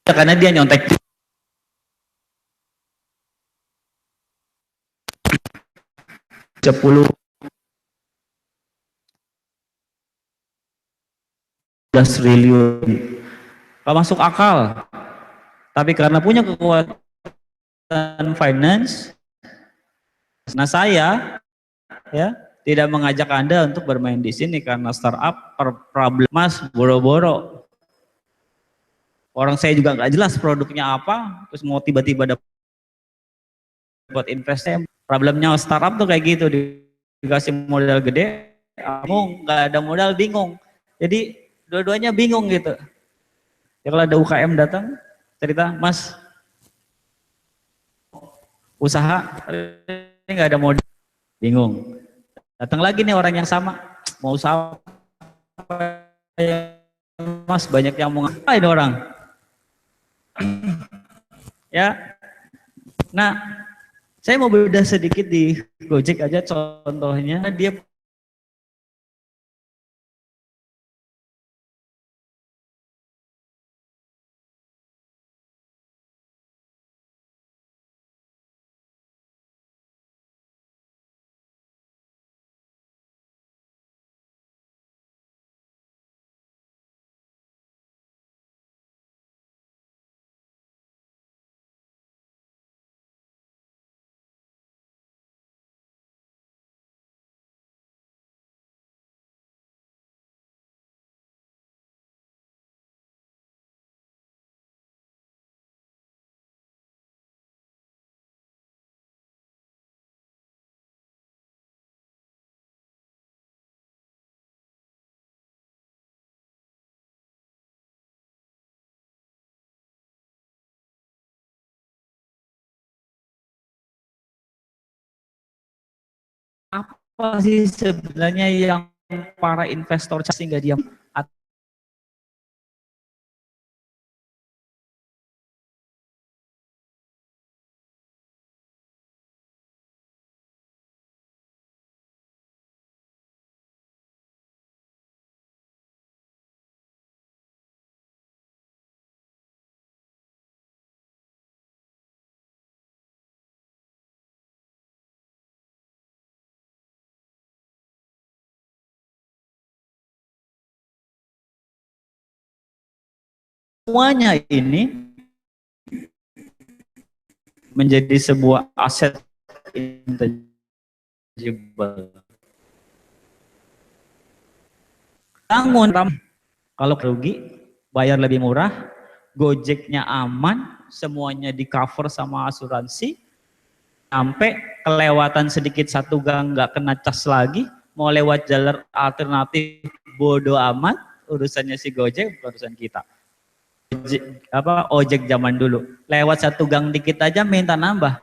karena dia nyontek 10 triliun, gak masuk akal. Tapi karena punya kekuatan finance, nah saya ya tidak mengajak Anda untuk bermain di sini karena startup problem mas boro-boro. Orang saya juga nggak jelas produknya apa, terus mau tiba-tiba dapat investasi. Problemnya startup tuh kayak gitu, dikasih modal gede, kamu nggak ada modal bingung. Jadi dua-duanya bingung gitu. Ya kalau ada UKM datang, cerita, mas usaha ini nggak ada modal, bingung. Datang lagi nih orang yang sama, mau usaha mas banyak yang mau ngapain orang. Ya, nah saya mau beda sedikit di Gojek aja contohnya, dia apa sih sebenarnya yang para investor sehingga dia semuanya ini menjadi sebuah aset intangible. Bangun kalau rugi bayar lebih murah, Gojeknya aman, semuanya di cover sama asuransi, sampai kelewatan sedikit satu gang nggak kena cas lagi, mau lewat jalur alternatif bodo amat, urusannya si Gojek bukan urusan kita. Ojek zaman dulu lewat satu gang dikit aja minta nambah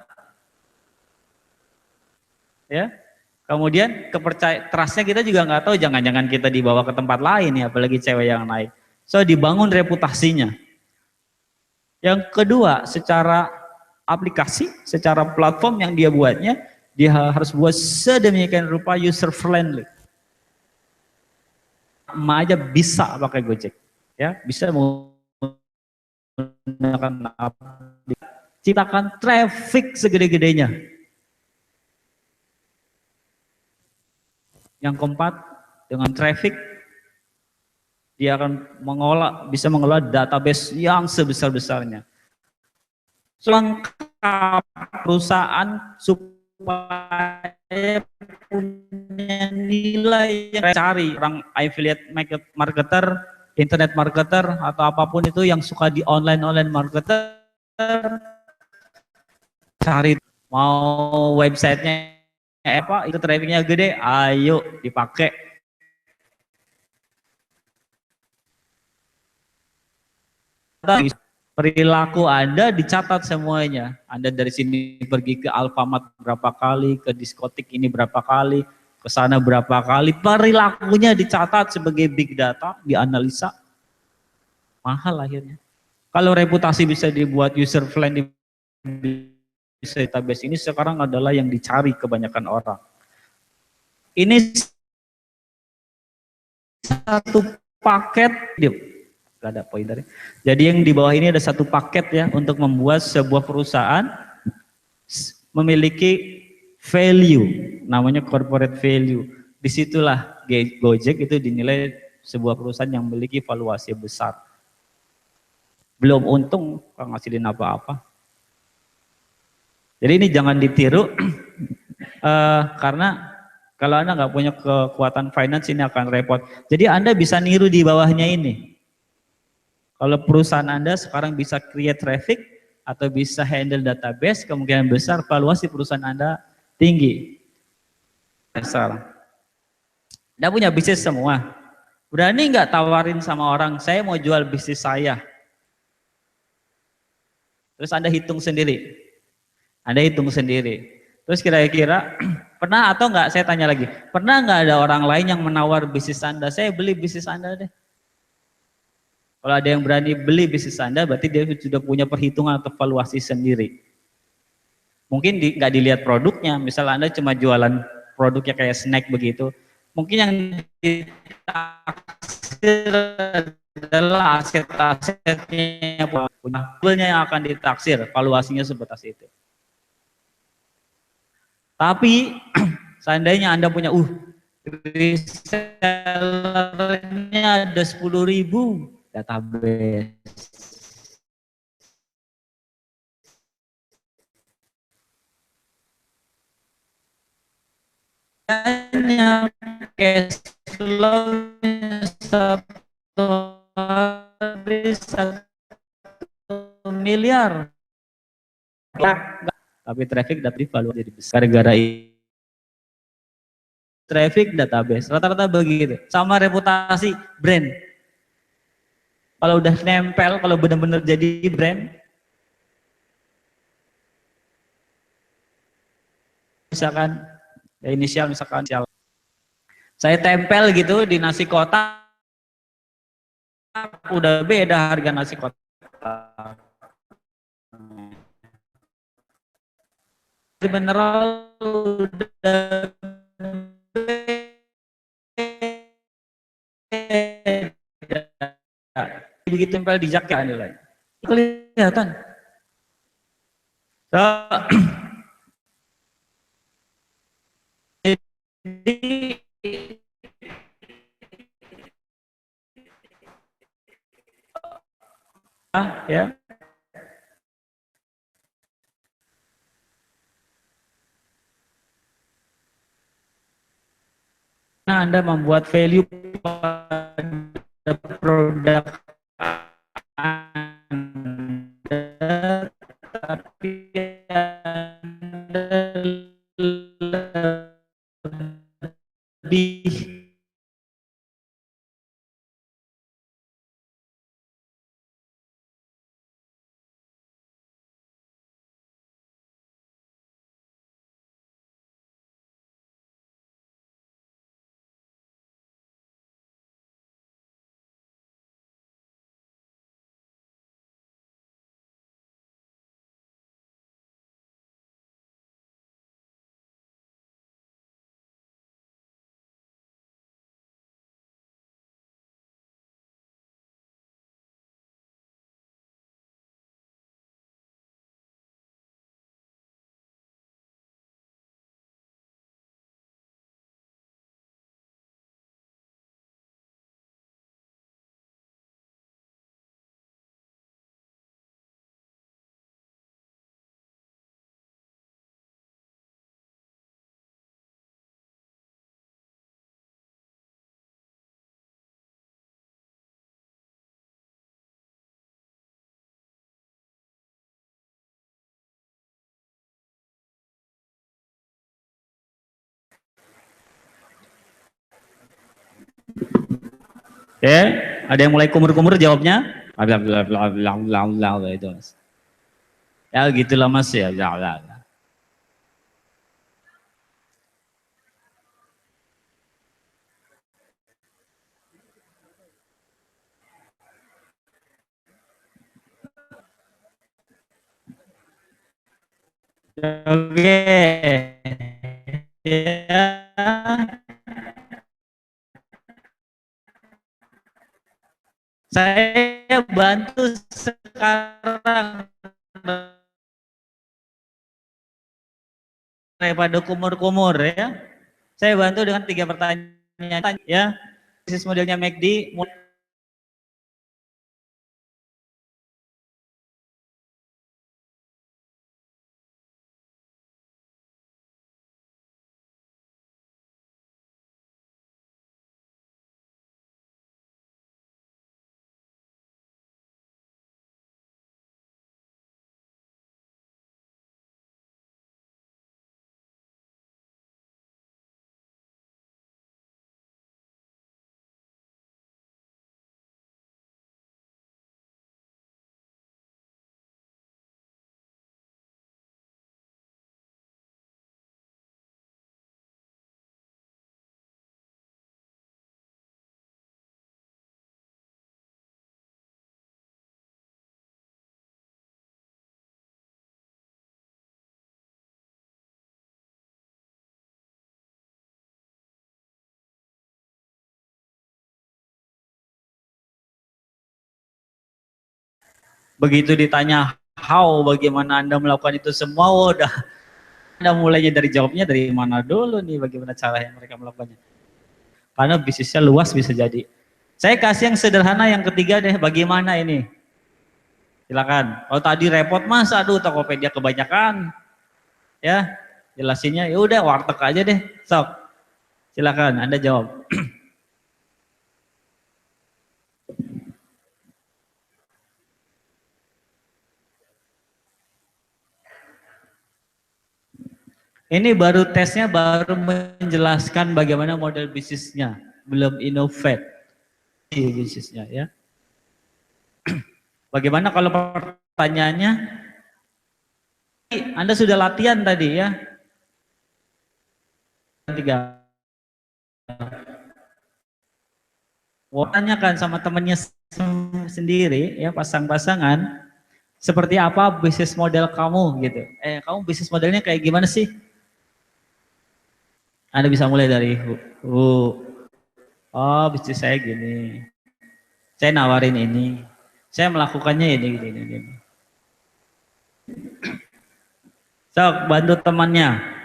ya, kemudian trustnya kita juga nggak tahu, jangan-jangan kita dibawa ke tempat lain ya, apalagi cewek yang naik. So dibangun reputasinya. Yang kedua, secara aplikasi, secara platform yang dia buatnya, dia harus buat sedemikian rupa user friendly. Ma aja bisa pakai Gojek ya, bisa menggunakan ciptakan traffic segede-gedenya. Yang keempat, dengan traffic dia akan bisa mengelola database yang sebesar-besarnya. Selengkap perusahaan supaya punya nilai yang cari orang affiliate marketer, internet marketer atau apapun itu yang suka di online marketer, cari mau websitenya apa itu trafficnya gede, ayo dipakai. Perilaku Anda dicatat semuanya. Anda dari sini pergi ke Alfamart berapa kali, ke diskotik ini berapa kali, ke sana berapa kali, perilakunya dicatat sebagai big data, dianalisa. Mahal akhirnya. Kalau reputasi bisa dibuat user friendly, database ini sekarang adalah yang dicari kebanyakan orang. Ini satu paket ada pointernya. Jadi yang di bawah ini ada satu paket ya untuk membuat sebuah perusahaan memiliki value, namanya corporate value. Disitulah Gojek itu dinilai sebuah perusahaan yang memiliki valuasi besar. Belum untung, nggak ngasilin apa-apa. Jadi ini jangan ditiru, karena kalau Anda nggak punya kekuatan finance ini akan repot. Jadi Anda bisa niru di bawahnya ini. Kalau perusahaan Anda sekarang bisa create traffic atau bisa handle database, kemungkinan besar valuasi perusahaan Anda tinggi. Besar. Anda punya bisnis semua. Berani nggak tawarin sama orang, saya mau jual bisnis saya. Terus Anda hitung sendiri. Anda hitung sendiri. Terus kira-kira pernah atau enggak, saya tanya lagi, pernah enggak ada orang lain yang menawar bisnis Anda, saya beli bisnis Anda deh. Kalau ada yang berani beli bisnis Anda, berarti dia sudah punya perhitungan atau valuasi sendiri. Mungkin nggak dilihat produknya, misal Anda cuma jualan produknya kayak snack begitu, mungkin yang ditaksir adalah aset-asetnya, punya yang akan ditaksir, valuasinya sebatas itu. Tapi seandainya Anda punya resellernya ada 10.000 database. Hanya cash flow-nya 1 miliar. Tapi traffic dapat value jadi besar gara-gara traffic database. Rata-rata begitu. Sama reputasi brand. Kalau udah nempel, kalau benar-benar jadi brand, misalkan ya inisial, misalkan saya tempel gitu di nasi kotak, udah beda harga nasi kotak. Mineral udah begitu tempel di jaket nilai kelihatan. So, jadi ya nah, Anda membuat value pada produk Anda, tapi Anda lebih ya, ada yang mulai kumur-kumur jawabnya. Itu Mas. Ya gitulah Mas ya. Oke. Ya. Saya bantu sekarang daripada kumur-kumur ya. Saya bantu dengan 3 pertanyaan ya. Bisnis modelnya McD. Begitu ditanya how, bagaimana Anda melakukan itu semua, udah Anda mulainya dari jawabnya dari mana dulu nih, bagaimana cara yang mereka melakukannya. Karena bisnisnya luas bisa jadi. Saya kasih yang sederhana yang ketiga deh, bagaimana ini? Silakan. Kalau tadi repot mas, aduh Tokopedia kebanyakan. Ya, jelasinnya ya udah warteg aja deh. Sok. Silakan Anda jawab. Ini baru tesnya, baru menjelaskan bagaimana model bisnisnya, belum innovate bisnisnya ya. Bagaimana kalau pertanyaannya, Anda sudah latihan tadi ya? 3. Tanyakan sama temannya sendiri ya, pasang-pasangan, seperti apa bisnis model kamu gitu. Kamu bisnis modelnya kayak gimana sih? Anda bisa mulai dari oh bisnis saya gini, saya nawarin ini, saya melakukannya ini. Sok, bantu temannya.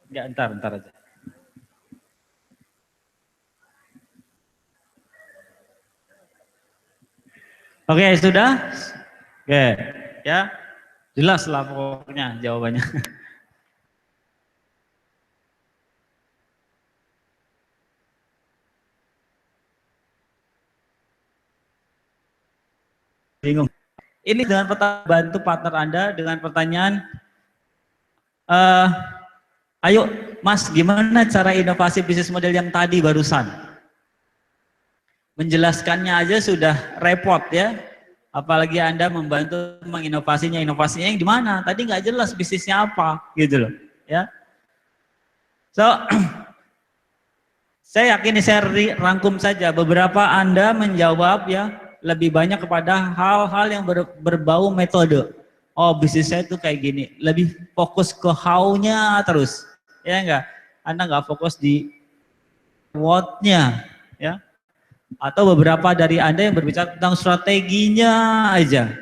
Ya, entar aja. Oke, sudah? Oke, ya. Jelas lah pokoknya jawabannya. Bingung. Ini dengan bantu partner Anda dengan pertanyaan, ayo Mas, gimana cara inovasi bisnis model yang tadi barusan? Menjelaskannya aja sudah repot ya. Apalagi Anda membantu menginovasinya, inovasinya yang di mana? Tadi nggak jelas bisnisnya apa, gitu loh. Ya, so saya yakin saya rangkum saja. Beberapa Anda menjawab ya lebih banyak kepada hal-hal yang berbau metode. Oh bisnis saya itu kayak gini. Lebih fokus ke how-nya terus, ya enggak? Anda nggak fokus di what-nya, ya. Atau beberapa dari Anda yang berbicara tentang strateginya aja.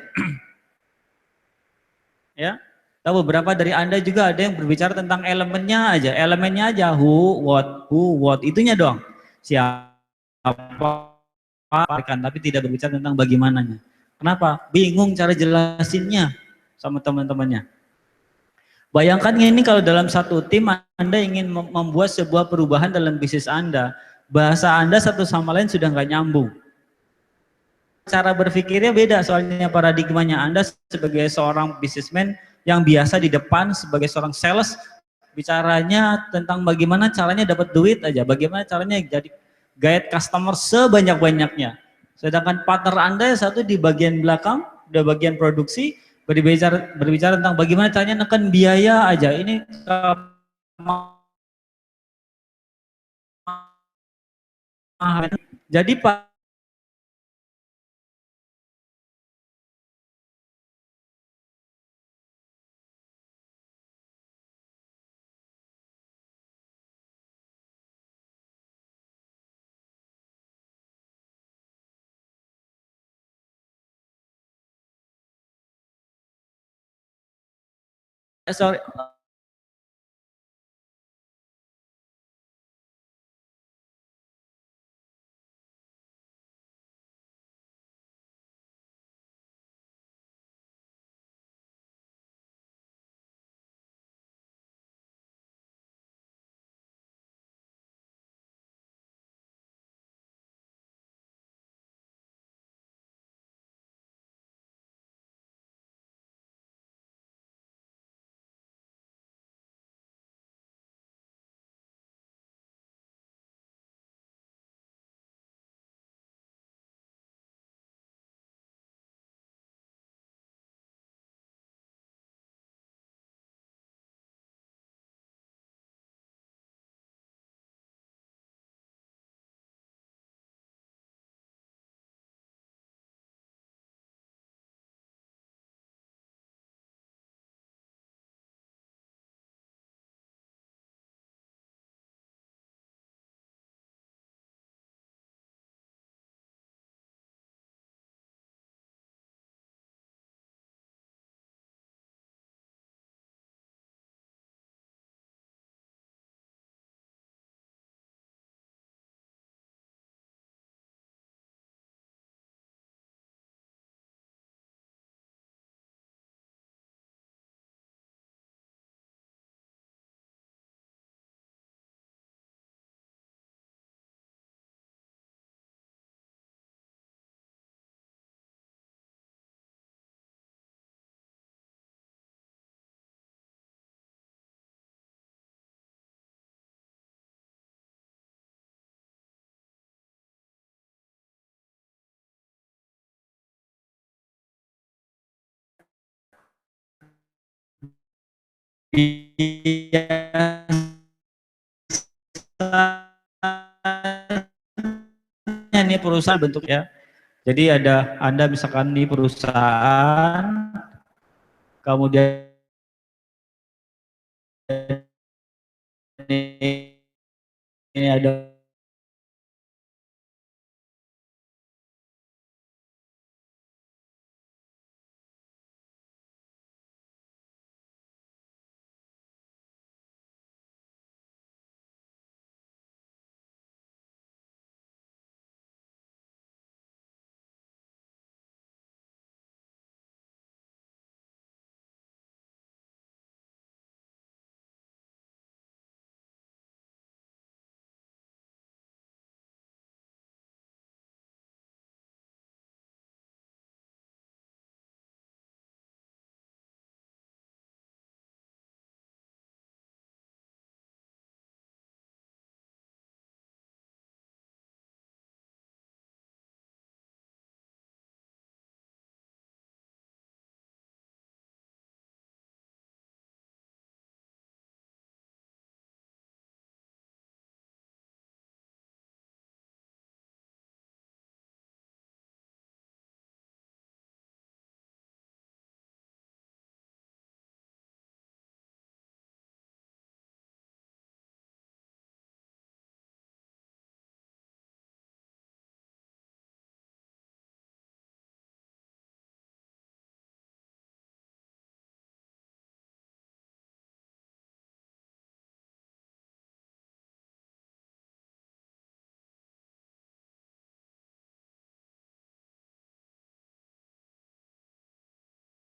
Ya. Atau beberapa dari Anda juga ada yang berbicara tentang elemennya aja, who, what, itunya doang. Siapa, tapi tidak berbicara tentang bagaimananya. Kenapa? Bingung cara jelasinnya sama teman-temannya. Bayangkan ini kalau dalam satu tim Anda ingin membuat sebuah perubahan dalam bisnis Anda, bahasa Anda satu sama lain sudah nggak nyambung. cara berpikirnya beda, soalnya paradigmanya Anda sebagai seorang businessman yang biasa di depan sebagai seorang sales, bicaranya tentang bagaimana caranya dapat duit aja, bagaimana caranya jadi guide customer sebanyak-banyaknya. Sedangkan partner Anda yang satu di bagian belakang, di bagian produksi, berbicara tentang bagaimana caranya neken biaya aja. Ini jadi Pak, sorry, ini perusahaan bentuknya. Jadi ada Anda misalkan di perusahaan, kemudian ini ada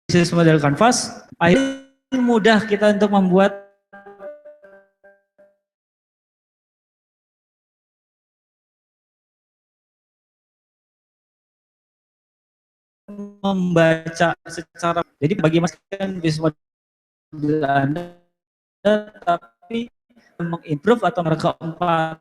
bisnis model kanvas, akhirnya mudah kita untuk membuat membaca secara, jadi bagi Mas kan bisnis model Anda, tapi mengimprove atau keempat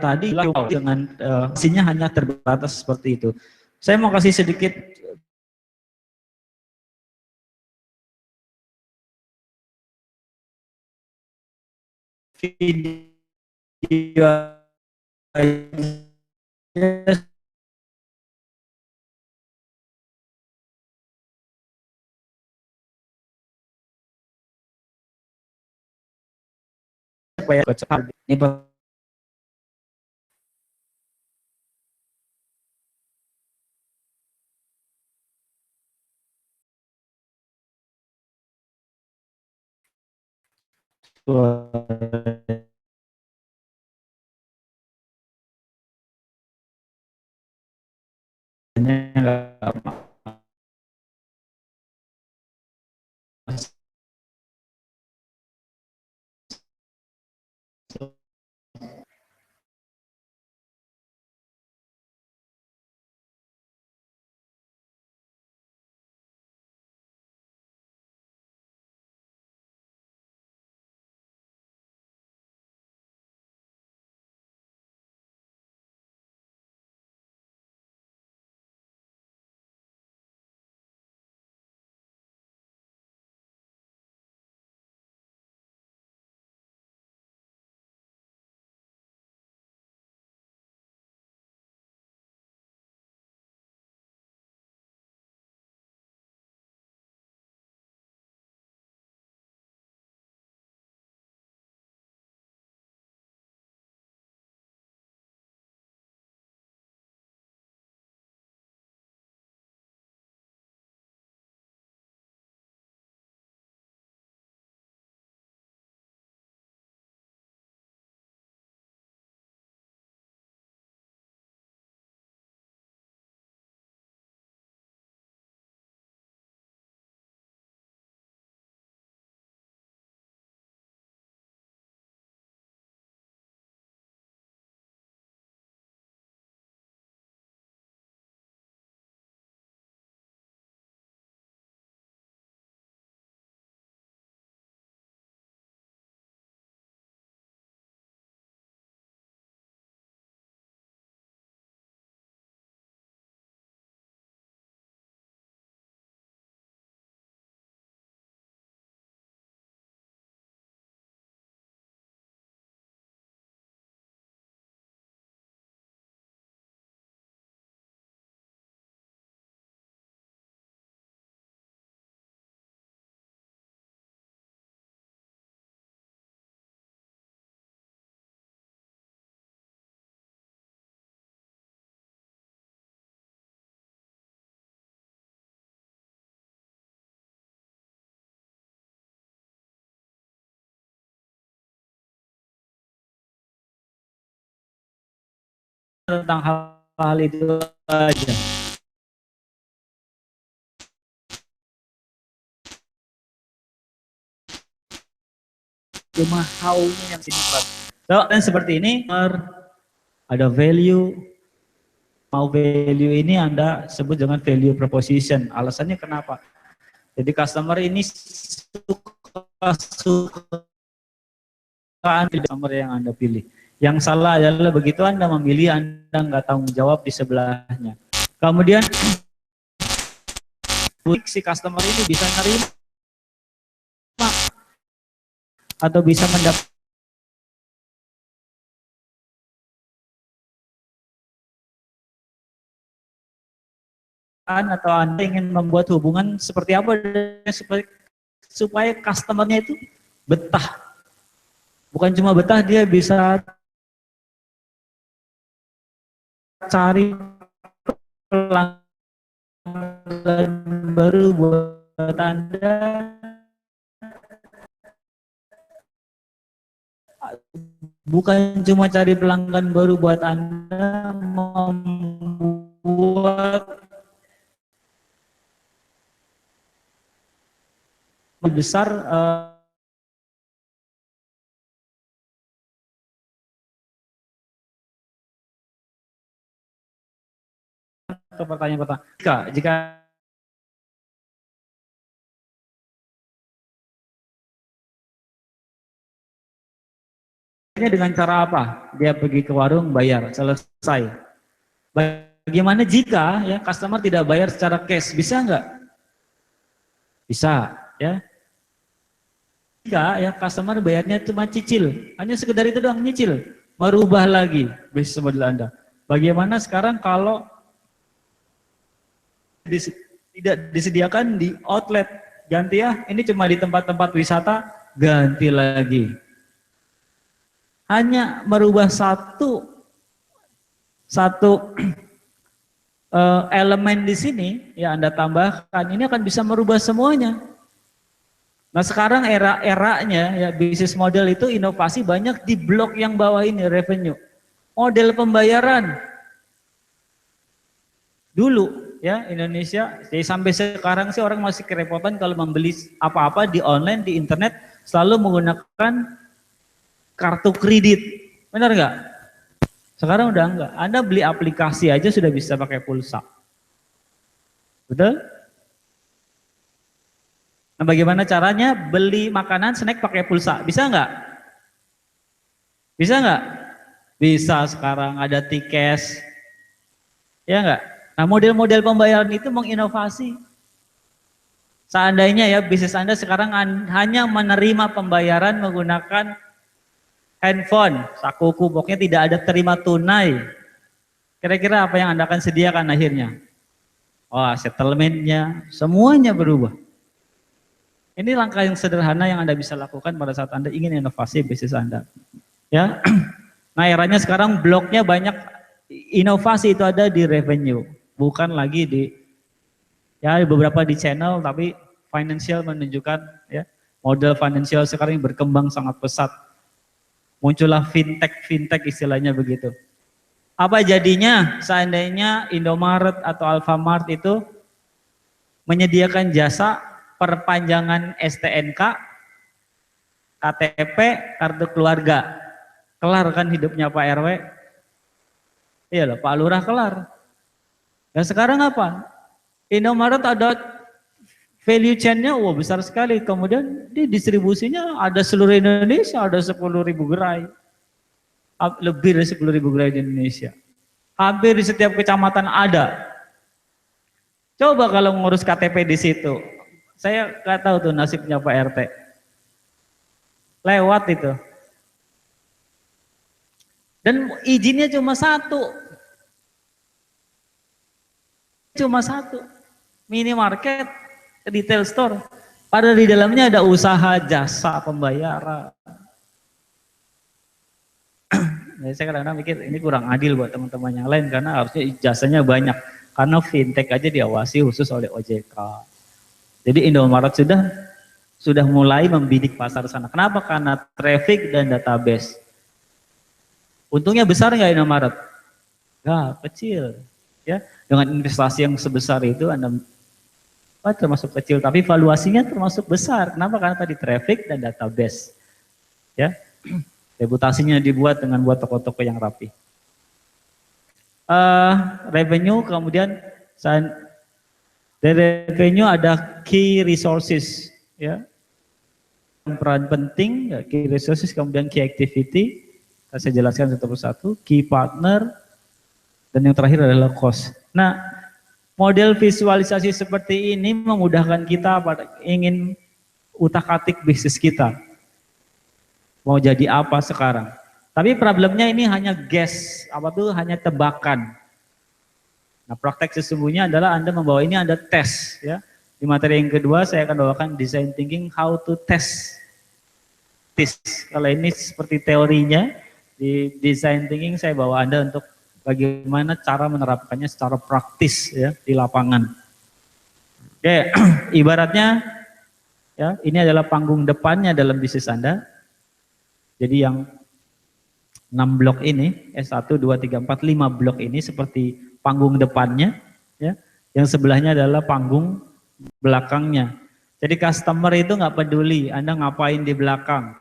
tadi dengan isinya hanya terbatas seperti itu. Saya mau kasih sedikit video supaya cepat ini tentang hal-hal itu aja. Cuma how-nya yang sini berat. So, dan seperti ini ada value, mau value ini Anda sebut dengan value proposition. Alasannya kenapa? Jadi customer ini suka customer yang Anda pilih. Yang salah adalah begitu Anda memilih, Anda nggak tanggung jawab di sebelahnya. Kemudian si customer ini bisa nerima atau bisa mendapatkan atau Anda ingin membuat hubungan seperti apa supaya customernya itu betah. Bukan cuma betah, dia bisa cari pelanggan baru buat Anda, bukan cuma cari pelanggan baru buat Anda, membuat besar ke pertanyaan pertama. Jika dengan cara apa? Dia pergi ke warung bayar, selesai. Bagaimana jika ya customer tidak bayar secara cash? Bisa nggak? Bisa, ya. Jika ya customer bayarnya cuma cicil, hanya sekedar itu doang nyicil, merubah lagi bisnis model Anda. Bagaimana sekarang kalau tidak disediakan di outlet, ganti ya, ini cuma di tempat-tempat wisata, ganti lagi. Hanya merubah satu elemen di sini ya Anda tambahkan, ini akan bisa merubah semuanya. Nah sekarang eranya ya bisnis model itu inovasi banyak di blok yang bawah ini, revenue. Model pembayaran. Dulu ya Indonesia, jadi sampai sekarang sih orang masih kerepotan kalau membeli apa-apa di online, di internet, selalu menggunakan kartu kredit. Benar nggak? Sekarang udah enggak. Anda beli aplikasi aja sudah bisa pakai pulsa. Betul? Nah, bagaimana caranya beli makanan, snack pakai pulsa? Bisa nggak? Bisa nggak? Bisa sekarang ada Tikes. Ya nggak? Nah, model-model pembayaran itu menginovasi. Seandainya ya bisnis Anda sekarang hanya menerima pembayaran menggunakan handphone, sakuku, pokoknya tidak ada terima tunai. Kira-kira apa yang Anda akan sediakan akhirnya? Oh, settlementnya, semuanya berubah. Ini langkah yang sederhana yang Anda bisa lakukan pada saat Anda ingin inovasi bisnis Anda. Ya, nah eranya sekarang bloknya banyak, inovasi itu ada di revenue, bukan lagi di ya beberapa di channel, tapi financial menunjukkan ya model financial sekarang yang berkembang sangat pesat. Muncullah fintech istilahnya begitu. Apa jadinya seandainya Indomaret atau Alfamart itu menyediakan jasa perpanjangan STNK, KTP, kartu keluarga. Kelar kan hidupnya Pak RW? Iya loh, Pak Lurah kelar. Dan sekarang apa? Indomaret ada value chain-nya besar sekali. Kemudian di distribusinya ada seluruh Indonesia, ada 10.000 gerai. Lebih dari 10.000 gerai di Indonesia. Hampir di setiap kecamatan ada. Coba kalau ngurus KTP di situ. Saya nggak tahu tuh nasibnya Pak RT. Lewat itu. Dan izinnya cuma satu. Minimarket, retail store. Padahal di dalamnya ada usaha jasa pembayaran. Jadi saya kadang-kadang mikir ini kurang adil buat teman-teman yang lain karena harusnya jasanya banyak. Karena fintech aja diawasi khusus oleh OJK. Jadi Indomaret sudah mulai membidik pasar sana. Kenapa? Karena traffic dan database. Untungnya besar nggak Indomaret? Nggak, kecil. Ya, dengan investasi yang sebesar itu Anda termasuk kecil, tapi valuasinya termasuk besar. Kenapa? Karena tadi traffic dan database. Ya, reputasinya dibuat dengan buat toko-toko yang rapi. Revenue, kemudian dari revenue ada key resources, ya, peran penting, ya, key resources, kemudian key activity, saya jelaskan satu persatu, key partner, dan yang terakhir adalah cost. Nah, model visualisasi seperti ini memudahkan kita pada ingin utak-atik bisnis kita. Mau jadi apa sekarang? Tapi problemnya ini hanya guess, hanya tebakan. Nah, praktek sesungguhnya adalah Anda membawa ini Anda tes, ya. Di materi yang kedua saya akan bawakan design thinking how to test. Kalau ini seperti teorinya, di design thinking saya bawa Anda untuk bagaimana cara menerapkannya secara praktis ya di lapangan. Oke, ibaratnya ya ini adalah panggung depannya dalam bisnis Anda. Jadi yang 6 blok ini, S1, 2, 3, 4, 5 blok ini seperti panggung depannya, ya. Yang sebelahnya adalah panggung belakangnya. Jadi customer itu nggak peduli Anda ngapain di belakang.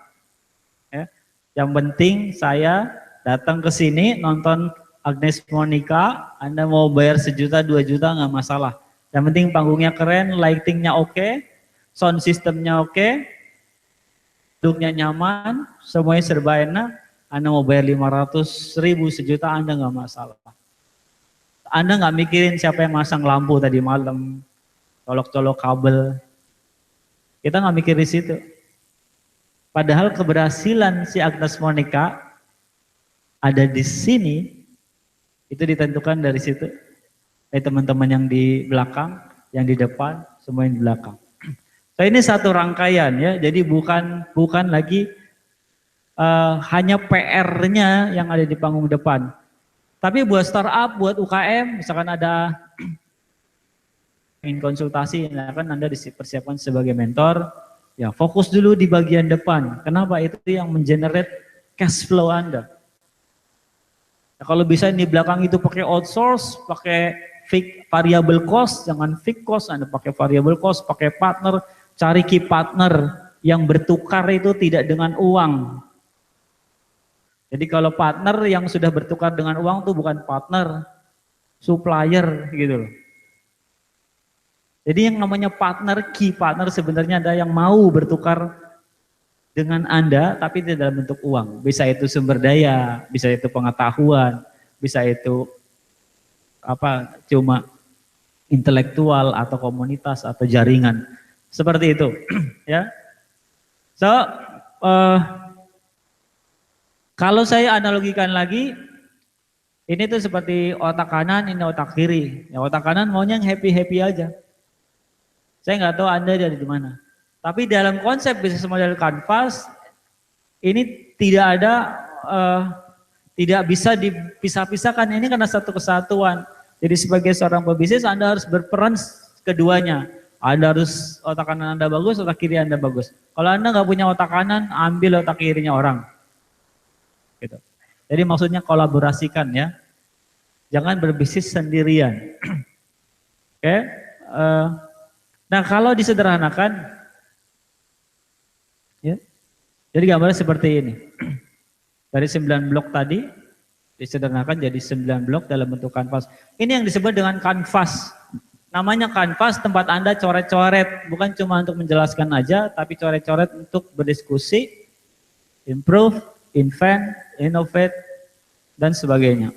Ya. Yang penting saya datang ke sini nonton Agnes Monica, Anda mau bayar 1 juta, 2 juta nggak masalah. Yang penting panggungnya keren, lightingnya oke, sound systemnya oke, duduknya nyaman, semuanya serba enak. Anda mau bayar 500.000, 1 juta, Anda nggak masalah. Anda nggak mikirin siapa yang masang lampu tadi malam, colok-colok kabel. Kita nggak mikir di situ. Padahal keberhasilan si Agnes Monica ada di sini, itu ditentukan dari situ. Dari teman-teman yang di belakang, yang di depan, semua yang di belakang. So ini satu rangkaian ya, jadi bukan lagi hanya PR-nya yang ada di panggung depan. Tapi buat startup, buat UKM, misalkan ada ingin konsultasi, kan Anda dipersiapkan sebagai mentor, ya fokus dulu di bagian depan. Kenapa? Itu yang mengenerate cash flow Anda. Nah, kalau bisa di belakang itu pakai outsource, pakai fixed variable cost, jangan fixed cost, Anda pakai variable cost, pakai partner, cari key partner yang bertukar itu tidak dengan uang. Jadi kalau partner yang sudah bertukar dengan uang itu bukan partner, supplier gitu loh. Jadi yang namanya partner, key partner sebenarnya ada yang mau bertukar dengan Anda tapi tidak dalam bentuk uang. Bisa itu sumber daya, bisa itu pengetahuan, bisa itu cuma intelektual atau komunitas atau jaringan. Seperti itu ya. So kalau saya analogikan lagi, ini tuh seperti otak kanan, ini otak kiri. Ya, otak kanan maunya yang happy-happy aja. Saya nggak tahu Anda dari di mana. Tapi dalam konsep bisnis model Canvas, ini tidak ada, tidak bisa dipisah-pisahkan. Ini karena satu kesatuan. Jadi sebagai seorang pebisnis, Anda harus berperan keduanya. Anda harus otak kanan Anda bagus, otak kiri Anda bagus. Kalau Anda nggak punya otak kanan, ambil otak kirinya orang. Gitu. Jadi maksudnya kolaborasikan ya. Jangan berbisnis sendirian. Oke. Nah kalau disederhanakan, ya, jadi gambarnya seperti ini. Dari 9 blok tadi, disederhanakan jadi 9 blok dalam bentuk kanvas. Ini yang disebut dengan kanvas. Namanya kanvas tempat Anda coret-coret, bukan cuma untuk menjelaskan aja, tapi coret-coret untuk berdiskusi, improve, invent, innovate, dan sebagainya.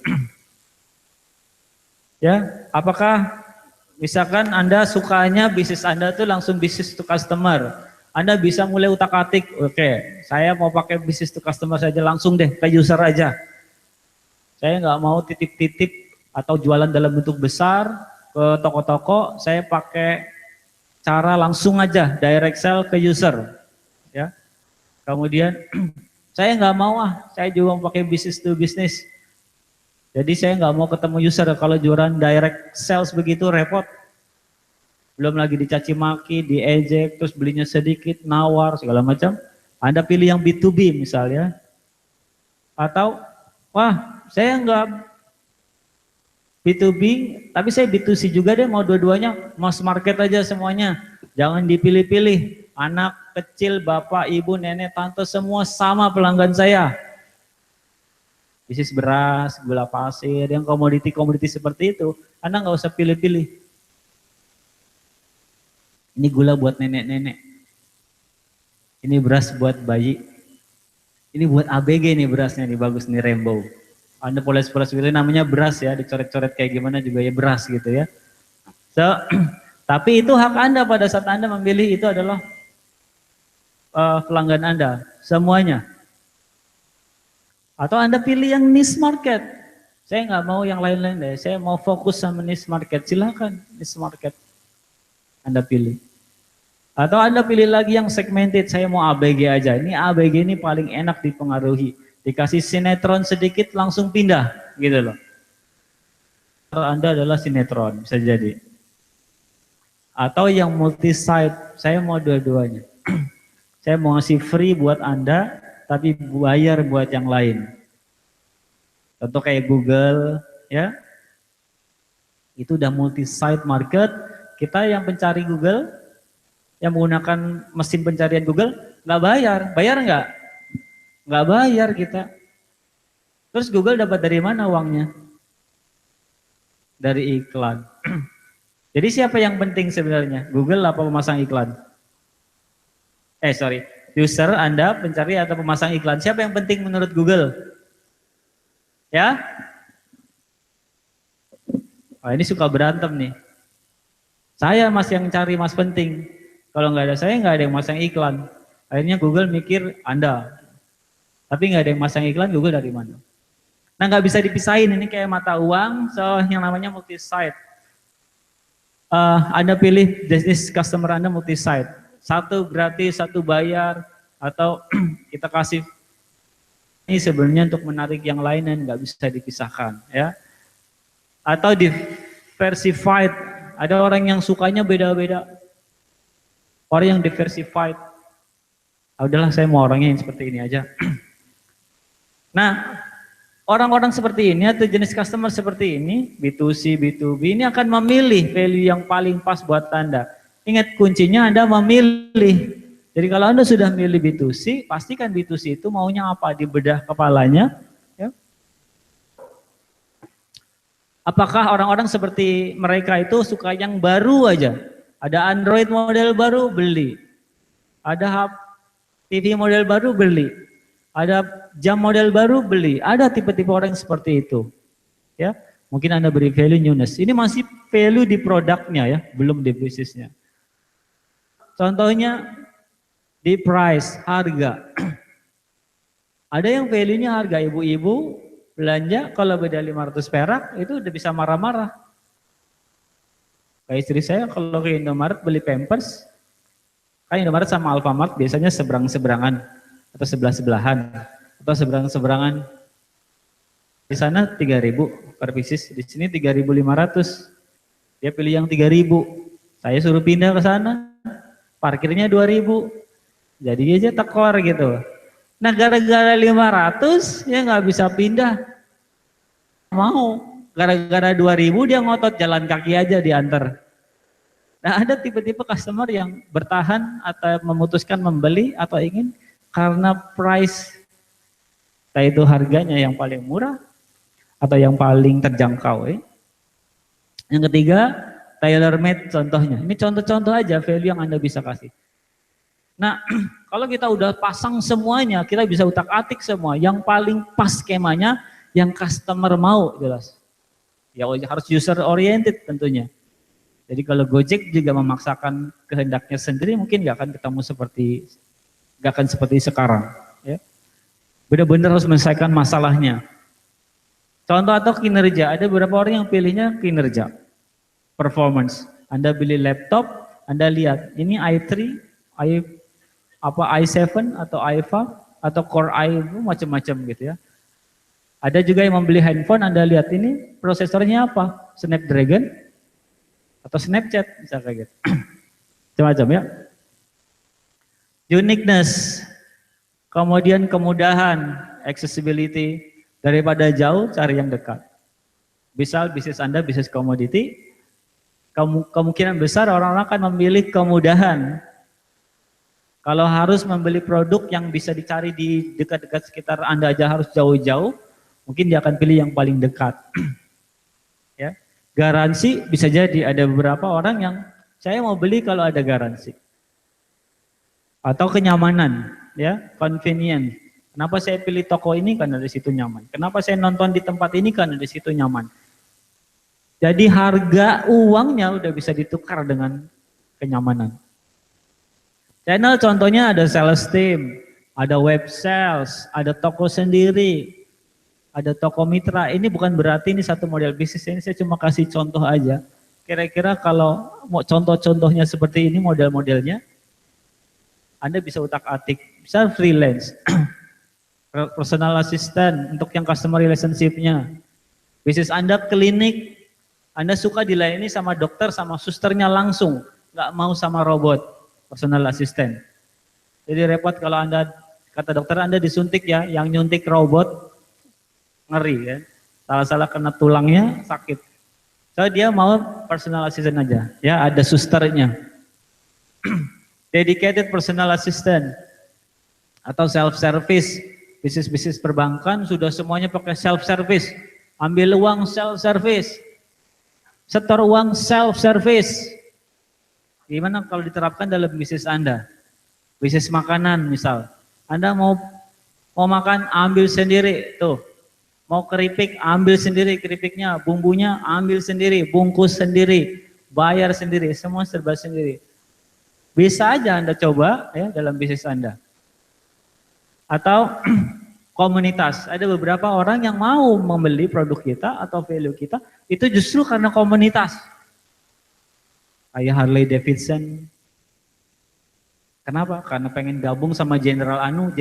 Ya, apakah misalkan Anda sukanya bisnis Anda tuh langsung bisnis to customer. Anda bisa mulai utak-atik, oke, saya mau pakai bisnis to customer saja langsung deh ke user aja. Saya nggak mau titip-titip atau jualan dalam bentuk besar ke toko-toko, saya pakai cara langsung aja direct sell ke user. Ya. Kemudian saya nggak mau saya juga mau pakai bisnis to business. Jadi saya nggak mau ketemu user, kalau jualan direct sales begitu repot. Belum lagi dicaci maki, diejek, terus belinya sedikit, nawar, segala macam. Anda pilih yang B2B misalnya. Atau, wah saya nggak B2B, tapi saya B2C juga deh, mau dua-duanya, mass market aja semuanya. Jangan dipilih-pilih, anak kecil, bapak, ibu, nenek, tante, semua sama pelanggan saya. Bisnis beras, gula pasir, yang komoditi-komoditi seperti itu, Anda nggak usah pilih-pilih. Ini gula buat nenek-nenek, ini beras buat bayi, ini buat ABG nih berasnya nih, bagus nih rainbow. Anda poles-poles gitu, namanya beras ya, dicoret-coret kayak gimana juga ya beras gitu ya. So, tapi itu hak Anda pada saat Anda memilih, itu adalah pelanggan Anda, semuanya. Atau Anda pilih yang niche market. Saya nggak mau yang lain-lain deh. Saya mau fokus sama niche market. Silakan niche market Anda pilih. Atau Anda pilih lagi yang segmented. Saya mau ABG aja. Ini ABG ini paling enak dipengaruhi. Dikasih sinetron sedikit langsung pindah gitu loh. Anda adalah sinetron bisa jadi. Atau yang multi site. Saya mau dua-duanya. Saya mau ngasih free buat Anda, tapi bayar buat yang lain. Contoh kayak Google, ya, itu udah multi-site market. Kita yang pencari Google, yang menggunakan mesin pencarian Google nggak bayar. Bayar nggak? Nggak bayar kita. Terus Google dapat dari mana uangnya? Dari iklan. Jadi siapa yang penting sebenarnya? Google apa pemasang iklan? User, Anda, pencari atau pemasang iklan. Siapa yang penting menurut Google? Ya? Oh, ini suka berantem nih. Saya mas yang cari mas penting. Kalau nggak ada saya nggak ada yang masang iklan. Akhirnya Google mikir Anda. Tapi nggak ada yang masang iklan, Google dari mana? Nah nggak bisa dipisahin, ini kayak mata uang, so yang namanya multi-site. Anda pilih bisnis customer Anda multi-site. Satu gratis, satu bayar, atau kita kasih ini sebenarnya untuk menarik yang lain dan nggak bisa dipisahkan, ya. Atau diversified, ada orang yang sukanya beda-beda, orang yang diversified. Udahlah saya mau orangnya yang seperti ini aja. Nah, orang-orang seperti ini atau jenis customer seperti ini, B2C, B2B, ini akan memilih value yang paling pas buat Anda. Ingat kuncinya Anda memilih. Jadi kalau Anda sudah milih B2C, pastikan B2C itu maunya apa di bedah kepalanya. Ya. Apakah orang-orang seperti mereka itu suka yang baru aja? Ada Android model baru, beli. Ada TV model baru, beli. Ada jam model baru, beli. Ada tipe-tipe orang seperti itu. Ya, mungkin Anda beri value newness. Ini masih value di produknya ya, belum di bisnisnya. Contohnya di price, harga. Ada yang value-nya harga, ibu-ibu belanja kalau beda 500 perak itu udah bisa marah-marah. Kayak istri saya kalau ke Indomaret beli Pampers, kan Indomaret sama Alfamart biasanya seberang-seberangan atau sebelah-sebelahan atau seberang-seberangan. Di sana 3.000 per pieces, di sini 3.500. Dia pilih yang 3.000. Saya suruh pindah ke sana, parkirnya 2.000. Jadi aja tekor gitu. Nah gara-gara 500 ya nggak bisa pindah. Mau. Gara-gara 2.000 dia ngotot jalan kaki aja diantar. Nah ada tipe-tipe customer yang bertahan atau memutuskan membeli atau ingin karena price. Entah itu harganya yang paling murah atau yang paling terjangkau. Yang ketiga, tailor made contohnya. Ini contoh-contoh aja value yang Anda bisa kasih. Nah, kalau kita udah pasang semuanya, kita bisa utak-atik semua. Yang paling pas skemanya, yang customer mau jelas. Ya harus user oriented tentunya. Jadi kalau Gojek juga memaksakan kehendaknya sendiri, mungkin nggak akan seperti sekarang. Ya. Benar-benar harus menyelesaikan masalahnya. Contoh atau kinerja, ada beberapa orang yang pilihnya kinerja, performance. Anda beli laptop, Anda lihat ini i3, i7 atau i5 atau Core i macam-macam gitu ya. Ada juga yang membeli handphone, Anda lihat ini prosesornya apa? Snapdragon atau Snapchat misalnya kayak gitu. Macam-macam ya. Uniqueness, kemudian kemudahan, accessibility, daripada jauh cari yang dekat. Misal bisnis Anda bisnis komoditi, kemungkinan besar orang-orang akan memilih kemudahan. Kalau harus membeli produk yang bisa dicari di dekat-dekat sekitar Anda aja harus jauh-jauh, mungkin dia akan pilih yang paling dekat. Ya. Garansi bisa jadi ada beberapa orang yang saya mau beli kalau ada garansi. Atau kenyamanan, ya, convenient. Kenapa saya pilih toko ini? Karena di situ nyaman. Kenapa saya nonton di tempat ini? Karena di situ nyaman. Jadi harga uangnya udah bisa ditukar dengan kenyamanan. Channel contohnya ada sales team, ada web sales, ada toko sendiri, ada toko mitra. Ini bukan berarti ini satu model bisnis, ini saya cuma kasih contoh aja. Kira-kira kalau mau contoh-contohnya seperti ini model-modelnya, Anda bisa utak-atik, bisa freelance, personal assistant untuk yang customer relationship-nya. Bisnis Anda klinik, Anda suka dilayani sama dokter, sama susternya langsung, nggak mau sama robot, personal assistant. Jadi repot kalau Anda, kata dokter Anda disuntik ya, yang nyuntik robot, ngeri ya. Salah-salah kena tulangnya sakit. So dia mau personal assistant aja, ya ada susternya. dedicated personal assistant atau self-service. Bisnis-bisnis perbankan sudah semuanya pakai self-service. Ambil uang self-service, setor uang self-service. Gimana kalau diterapkan dalam bisnis Anda? Bisnis makanan misal, Anda mau makan ambil sendiri tuh. Mau keripik ambil sendiri keripiknya, bumbunya ambil sendiri, bungkus sendiri, bayar sendiri, semua serba sendiri. Bisa aja Anda coba ya dalam bisnis Anda. Atau komunitas, ada beberapa orang yang mau membeli produk kita atau value kita itu justru karena komunitas. Kayak Harley Davidson. Kenapa? Karena pengen gabung sama Jenderal Anu,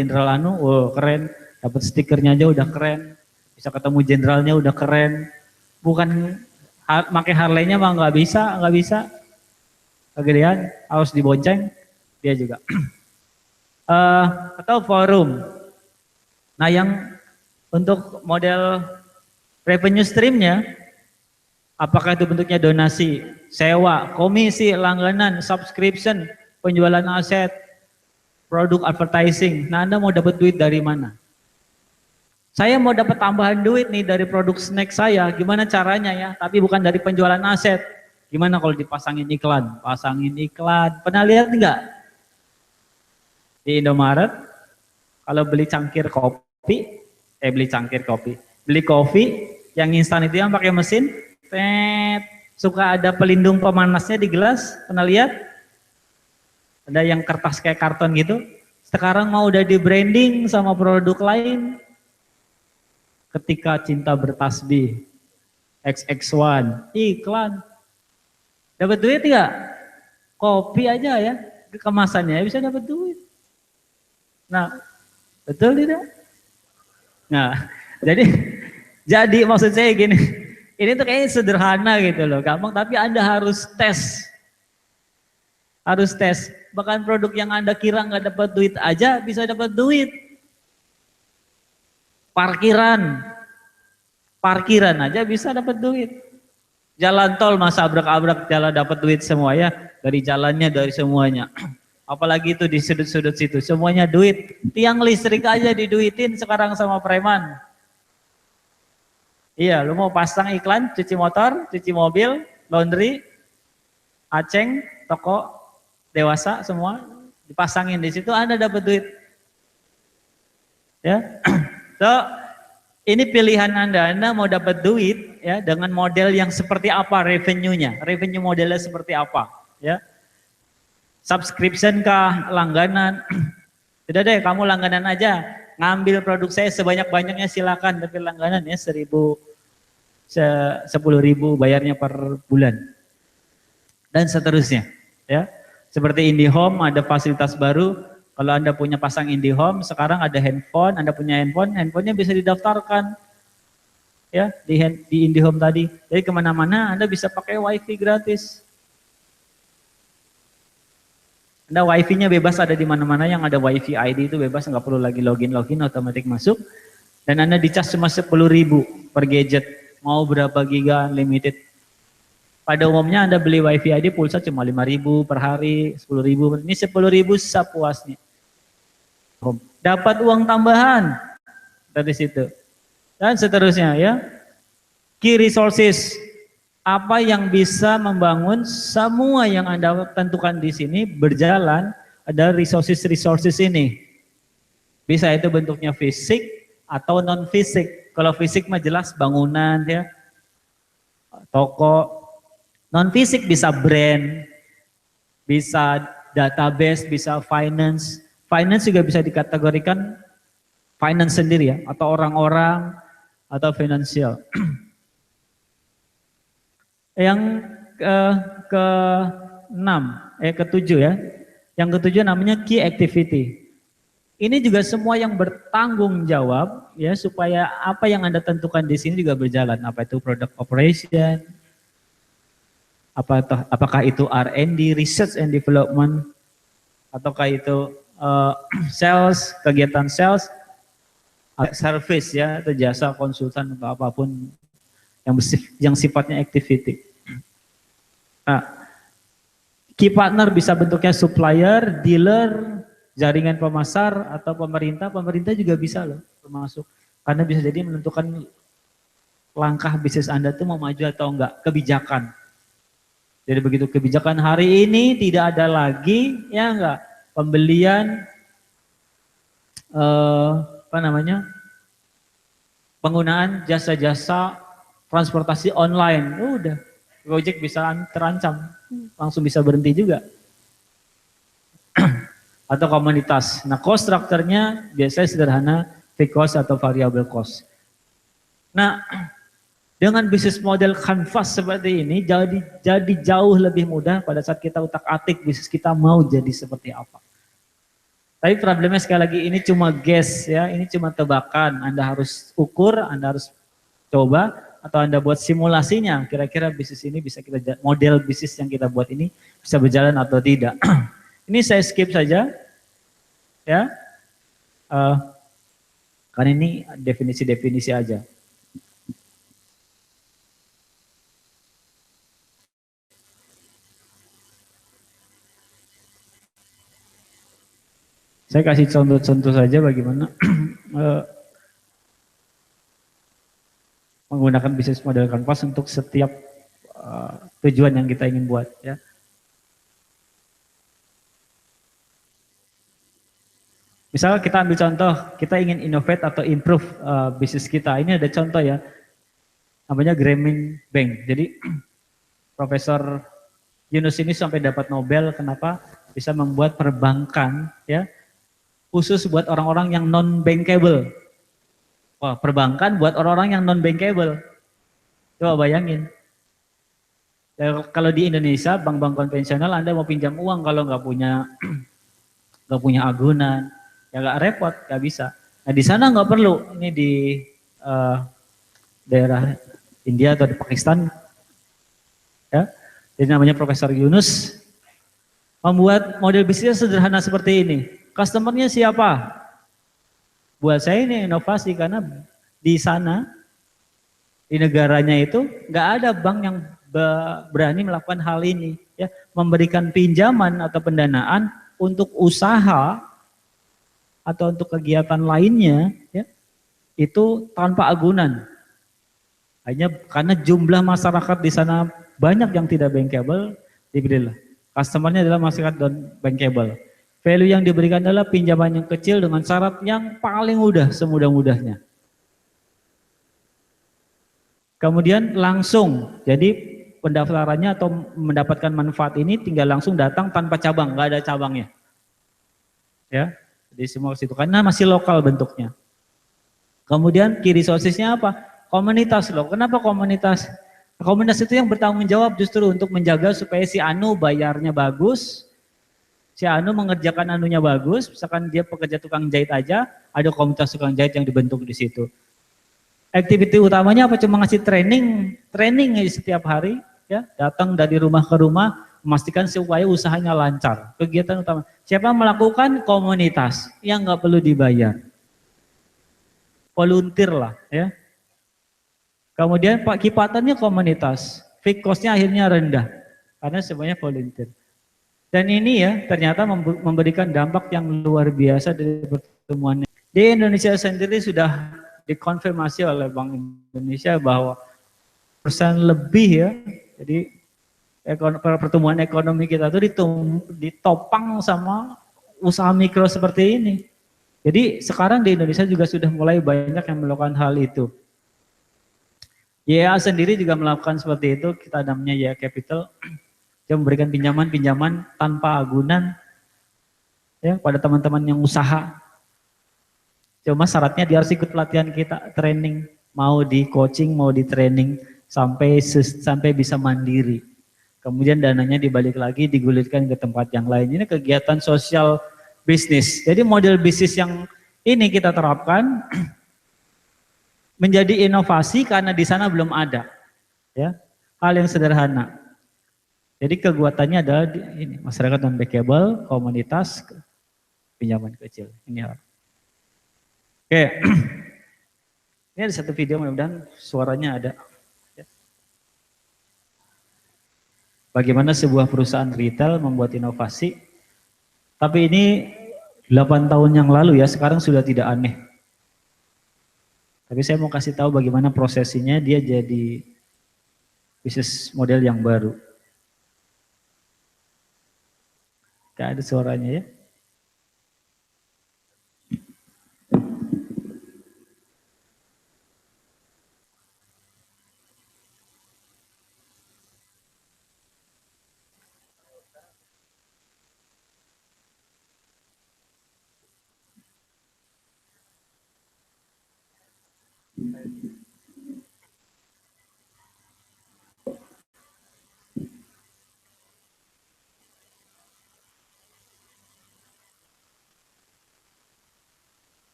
oh keren, dapat stikernya aja udah keren, bisa ketemu jenderalnya udah keren. Bukan pakai Harley-nya mah nggak bisa. Kegedean, harus dibonceng, dia juga. Atau forum. Nah yang untuk model revenue streamnya, apakah itu bentuknya donasi, sewa, komisi, langganan, subscription, penjualan aset, produk advertising. Nah Anda mau dapat duit dari mana? Saya mau dapat tambahan duit nih dari produk snack saya, gimana caranya ya? Tapi bukan dari penjualan aset. Gimana kalau dipasangin iklan? Pasangin iklan. Pernah lihat enggak? Di Indomaret, kalau beli cangkir kopi, beli kopi, yang instan itu yang pakai mesin, suka ada pelindung pemanasnya di gelas, pernah lihat? Ada yang kertas kayak karton gitu, sekarang mau udah di branding sama produk lain. Ketika cinta bertasbih, XX1, iklan. Dapat duit enggak? Kopi aja ya, kemasannya bisa dapat duit. Nah, betul tidak? Nah, jadi maksud saya gini, ini tuh kayaknya sederhana gitu loh, gampang, tapi Anda harus tes. Harus tes. Bahkan produk yang Anda kira nggak dapat duit aja bisa dapat duit. Parkiran aja bisa dapat duit. Jalan tol masa abrak-abrak jalan dapat duit semua ya, dari jalannya, dari semuanya. Apalagi itu di sudut-sudut situ, semuanya duit. Tiang listrik aja diduitin sekarang sama preman. Iya, lu mau pasang iklan, cuci motor, cuci mobil, laundry, aceng, toko, dewasa semua, dipasangin di situ, Anda dapat duit. Ya, so ini pilihan Anda mau dapat duit ya dengan model yang seperti apa revenue-nya, revenue modelnya seperti apa, ya. Subscription kah, langganan? Tidak deh, kamu langganan aja, ngambil produk saya sebanyak-banyaknya silakan, tapi langganan ya 10.000 bayarnya per bulan. Dan seterusnya, ya. Seperti IndiHome ada fasilitas baru, kalau Anda punya pasang IndiHome, sekarang ada handphone, Anda punya handphone, handphonenya bisa didaftarkan ya di IndiHome tadi. Jadi kemana-mana Anda bisa pakai WiFi gratis. Anda WiFi-nya bebas ada di mana-mana, yang ada WiFi ID itu bebas, nggak perlu lagi login, otomatis masuk. Dan Anda dicas cuma 10.000 per gadget, mau berapa giga unlimited. Pada umumnya Anda beli WiFi ID pulsa cuma 5.000 per hari, 10.000, ini 10.000 sepuasnya. Dapat uang tambahan dari situ. Dan seterusnya ya. Key resources, apa yang bisa membangun semua yang Anda tentukan di sini berjalan, ada resources ini. Bisa itu bentuknya fisik atau non fisik. Kalau fisik mah jelas bangunan ya, toko. Non fisik bisa brand, bisa database, bisa finance. Finance juga bisa dikategorikan finance sendiri ya, atau orang-orang, atau finansial. Yang ketujuh ya. Yang ketujuh namanya key activity. Ini juga semua yang bertanggung jawab ya, supaya apa yang Anda tentukan di sini juga berjalan. Apa itu product operation, apakah itu R&D, research and development, ataukah itu sales, kegiatan sales, service ya, atau jasa konsultan atau apapun yang sifatnya activity. Nah, Key partner bisa bentuknya supplier, dealer, jaringan pemasar, atau pemerintah. Pemerintah juga bisa loh termasuk. Karena bisa jadi menentukan langkah bisnis Anda itu mau maju atau enggak. Kebijakan. Jadi begitu kebijakan hari ini tidak ada lagi, ya enggak, pembelian, penggunaan jasa-jasa transportasi online. Udah, Gojek bisa terancam, langsung bisa berhenti juga. Atau komunitas. Nah, cost structure-nya biasanya sederhana, fixed cost atau variable cost. Nah, dengan bisnis model kanvas seperti ini jadi jauh lebih mudah pada saat kita utak-atik bisnis kita mau jadi seperti apa. Tapi problemnya sekali lagi ini cuma guess ya, ini cuma tebakan. Anda harus ukur, Anda harus coba atau Anda buat simulasinya. Kira-kira bisnis ini bisa kita model bisnis yang kita buat ini bisa berjalan atau tidak. Ini saya skip saja ya. Karena ini definisi-definisi aja. Saya kasih contoh-contoh saja bagaimana menggunakan bisnis model kanvas untuk setiap tujuan yang kita ingin buat ya. Misalnya kita ambil contoh, kita ingin innovate atau improve bisnis kita. Ini ada contoh ya, namanya Grameen Bank. Jadi Profesor Yunus ini sampai dapat Nobel, kenapa? Bisa membuat perbankan ya, khusus buat orang-orang yang non-bankable. Wah, perbankan buat orang-orang yang non-bankable. Coba bayangin. Ya, kalau di Indonesia, bank-bank konvensional Anda mau pinjam uang kalau nggak punya agunan, ya nggak repot, nggak bisa. Nah di sana nggak perlu. Ini di daerah India atau di Pakistan, ya. Jadi namanya Profesor Yunus membuat model bisnisnya sederhana seperti ini. Customernya siapa? Buat saya ini inovasi karena di sana, di negaranya itu nggak ada bank yang berani melakukan hal ini, ya, memberikan pinjaman atau pendanaan untuk usaha atau untuk kegiatan lainnya, ya, itu tanpa agunan. Hanya karena jumlah masyarakat di sana banyak yang tidak bankable, diberilah. Customernya adalah masyarakat non bankable. Value yang diberikan adalah pinjaman yang kecil dengan syarat yang paling mudah, semudah-mudahnya. Kemudian langsung, jadi pendaftarannya atau mendapatkan manfaat ini tinggal langsung datang tanpa cabang, nggak ada cabangnya. Ya, di semua situ karena masih lokal bentuknya. Kemudian key resources-nya apa? Komunitas loh. Kenapa komunitas? Komunitas itu yang bertanggung jawab justru untuk menjaga supaya si Anu bayarnya bagus, si Anu mengerjakan anunya bagus, misalkan dia pekerja tukang jahit aja, ada komunitas tukang jahit yang dibentuk di situ. Aktiviti utamanya apa? Cuma ngasih training setiap hari, ya, datang dari rumah ke rumah, memastikan supaya usahanya lancar. Kegiatan utama. Siapa melakukan? Komunitas yang nggak perlu dibayar. Volunteer lah, ya. Kemudian Pak Kipatannya komunitas, fixed cost-nya akhirnya rendah karena semuanya volunteer. Dan ini ya ternyata memberikan dampak yang luar biasa dari pertemuannya. Di Indonesia sendiri sudah dikonfirmasi oleh Bank Indonesia bahwa persen lebih ya, jadi pertumbuhan ekonomi kita itu ditopang sama usaha mikro seperti ini. Jadi sekarang di Indonesia juga sudah mulai banyak yang melakukan hal itu. YA sendiri juga melakukan seperti itu, kita namanya YA Capital. Dia memberikan pinjaman-pinjaman tanpa agunan ya pada teman-teman yang usaha. Cuma syaratnya dia harus ikut pelatihan kita, training, mau di coaching, mau di training sampai bisa mandiri. Kemudian dananya dibalik lagi, digulirkan ke tempat yang lain. Ini kegiatan sosial bisnis. Jadi model bisnis yang ini kita terapkan menjadi inovasi karena di sana belum ada, ya, hal yang sederhana. Jadi kekuatannya adalah ini masyarakat non bankable, komunitas, pinjaman kecil. Ini hal. Oke, ini ada satu video mudah-mudahan suaranya ada. Bagaimana sebuah perusahaan retail membuat inovasi, tapi ini 8 tahun yang lalu ya, sekarang sudah tidak aneh. Tapi saya mau kasih tahu bagaimana prosesinya dia jadi bisnis model yang baru. Gak ada suaranya ya.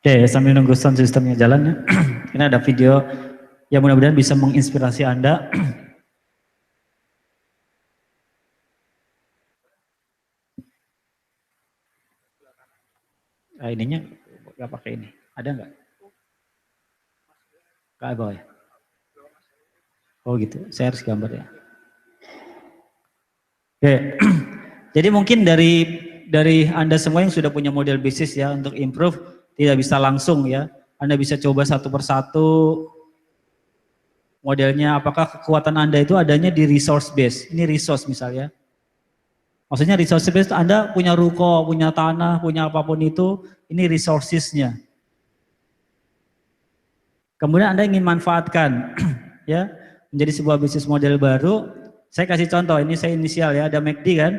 Oke, sambil nunggu sound sistemnya jalan ya. Ini ada video yang mudah-mudahan bisa menginspirasi Anda. Ininya nggak pakai ini. Ada nggak? Nggak ada ya? Oh gitu, saya harus gambar ya. Oke, jadi mungkin dari Anda semua yang sudah punya model bisnis ya untuk improve tidak bisa langsung ya. Anda bisa coba satu persatu modelnya. Apakah kekuatan Anda itu adanya di resource base? Ini resource misalnya. Maksudnya resource base Anda punya ruko, punya tanah, punya apapun itu, ini resourcesnya. Kemudian Anda ingin manfaatkan ya menjadi sebuah bisnis model baru. Saya kasih contoh, ini saya inisial ya, ada McD kan.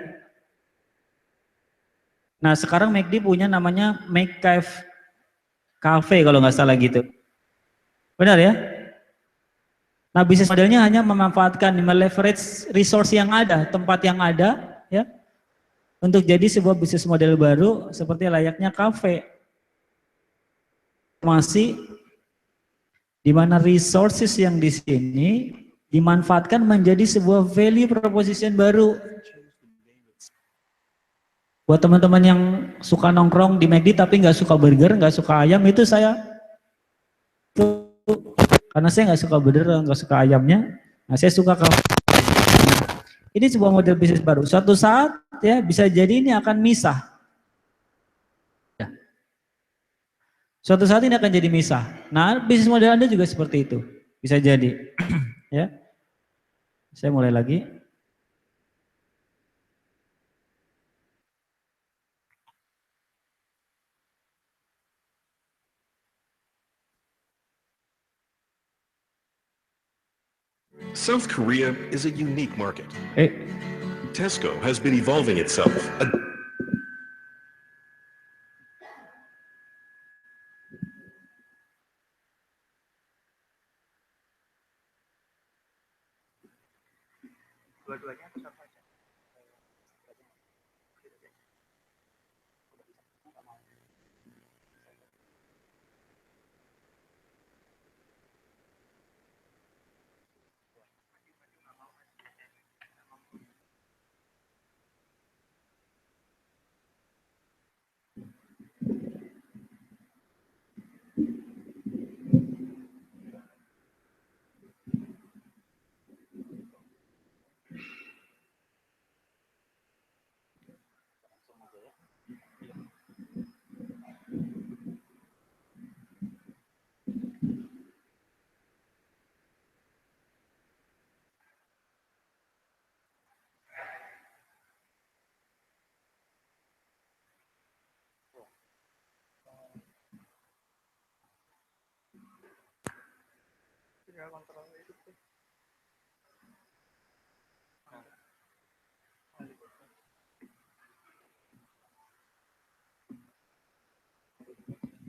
Nah sekarang McD punya namanya McCafe Cafe kalau nggak salah gitu. Benar ya? Nah bisnis modelnya hanya memanfaatkan, meleverage resource yang ada, tempat yang ada ya, untuk jadi sebuah bisnis model baru seperti layaknya kafe. Masih di mana resources yang di sini dimanfaatkan menjadi sebuah value proposition baru. Buat teman-teman yang suka nongkrong di McD tapi nggak suka burger, nggak suka ayam, itu saya tuh, karena saya nggak suka burger, nggak suka ayamnya, nah saya suka kafe. Ini sebuah model bisnis baru. Suatu saat ya bisa jadi ini akan misah. Suatu saat ini akan jadi misah. Nah, bisnis model Anda juga seperti itu. Bisa jadi. Ya. Saya mulai lagi. South Korea is a unique market. Eh, Tesco has been evolving itself.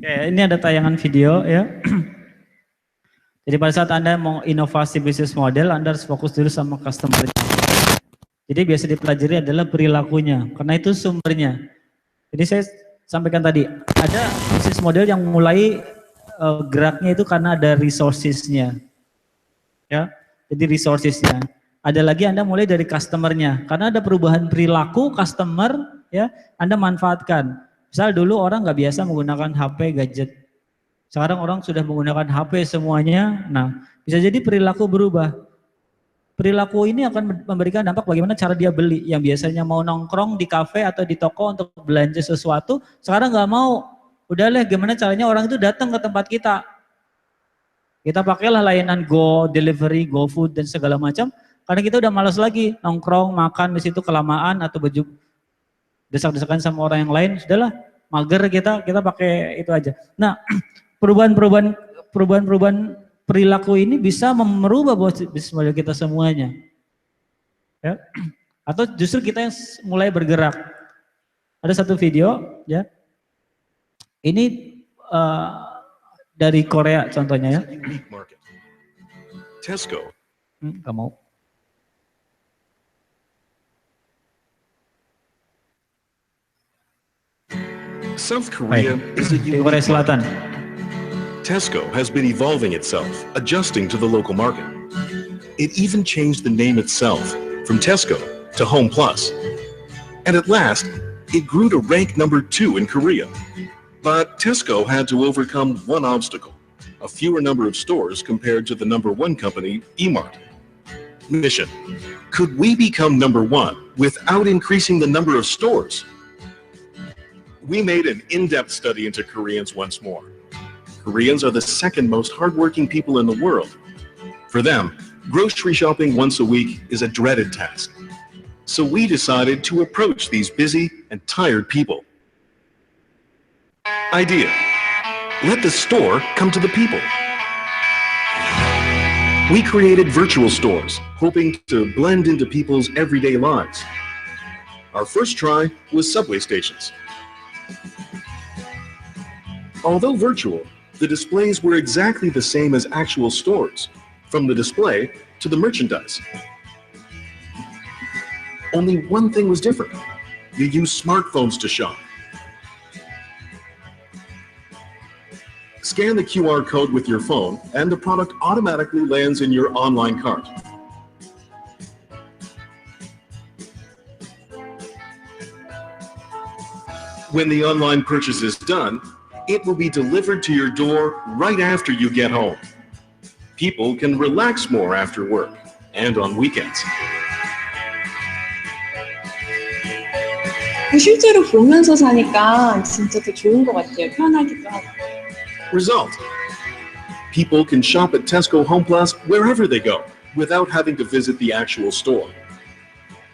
Oke, ini ada tayangan video ya. Jadi pada saat Anda mau inovasi bisnis model, Anda harus fokus dulu sama customer. Jadi biasa dipelajari adalah perilakunya, karena itu sumbernya. Jadi saya sampaikan tadi, ada bisnis model yang mulai geraknya itu karena ada resourcesnya. Ya, jadi resourcesnya. Ada lagi Anda mulai dari customernya, karena ada perubahan perilaku customer, ya Anda manfaatkan. Misal dulu orang nggak biasa menggunakan HP gadget, sekarang orang sudah menggunakan HP semuanya. Nah, bisa jadi perilaku berubah. Perilaku ini akan memberikan dampak bagaimana cara dia beli. Yang biasanya mau nongkrong di kafe atau di toko untuk belanja sesuatu, sekarang nggak mau. Udahlah, gimana caranya orang itu datang ke tempat kita. Kita pakailah layanan Go Delivery, Go Food dan segala macam. Karena kita udah malas lagi nongkrong, makan di situ kelamaan atau baju desak-desakan sama orang yang lain. Sudahlah, mager kita pakai itu aja. Nah, perubahan perilaku ini bisa merubah bisnis model kita semuanya. Ya. Atau justru kita yang mulai bergerak. Ada satu video, ya. Ini dari Korea contohnya ya. Tesco. Nggak mau. South Korea is a Di unique Korea Selatan. Tesco has been evolving itself, adjusting to the local market. It even changed the name itself from Tesco to Home Plus. And at last, it grew to rank number 2 in Korea. But Tesco had to overcome one obstacle, a fewer number of stores compared to the number 1 company, E-Mart. Mission: could we become number 1 without increasing the number of stores? We made an in-depth study into Koreans once more. Koreans are the second most hardworking people in the world. For them, grocery shopping once a week is a dreaded task. So we decided to approach these busy and tired people. Idea: let the store come to the people. We created virtual stores, hoping to blend into people's everyday lives. Our first try was subway stations. Although virtual, the displays were exactly the same as actual stores, from the display to the merchandise. Only one thing was different. You use smartphones to shop. Scan the QR code with your phone and the product automatically lands in your online cart. When the online purchase is done, it will be delivered to your door right after you get home. People can relax more after work and on weekends. 실제로 보면서 사니까 진짜 더 좋은 것 같아요. 편하기도 하고. Result: people can shop at Tesco Home Plus wherever they go without having to visit the actual store.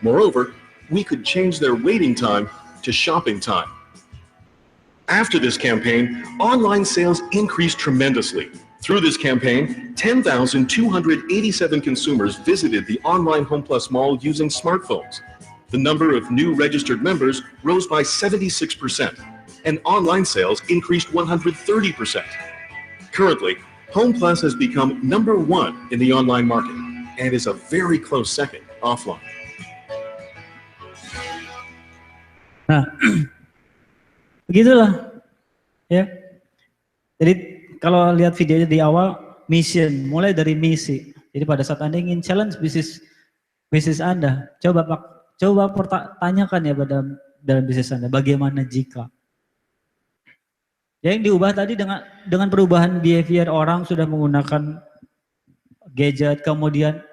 Moreover, we could change their waiting time to shopping time. After this campaign, online sales increased tremendously. Through this campaign, 10,287 consumers visited the online Home Plus mall using smartphones. The number of new registered members rose by 76%, and online sales increased 130%. Currently, Home Plus has become number 1 in the online market and is a very close second offline. Nah, begitulah, ya. Jadi kalau lihat videonya di awal, mission, mulai dari misi. Jadi pada saat Anda ingin challenge bisnis Anda, coba tanyakan ya dalam bisnis Anda, bagaimana jika? Yang diubah tadi dengan perubahan behavior orang sudah menggunakan gadget, kemudian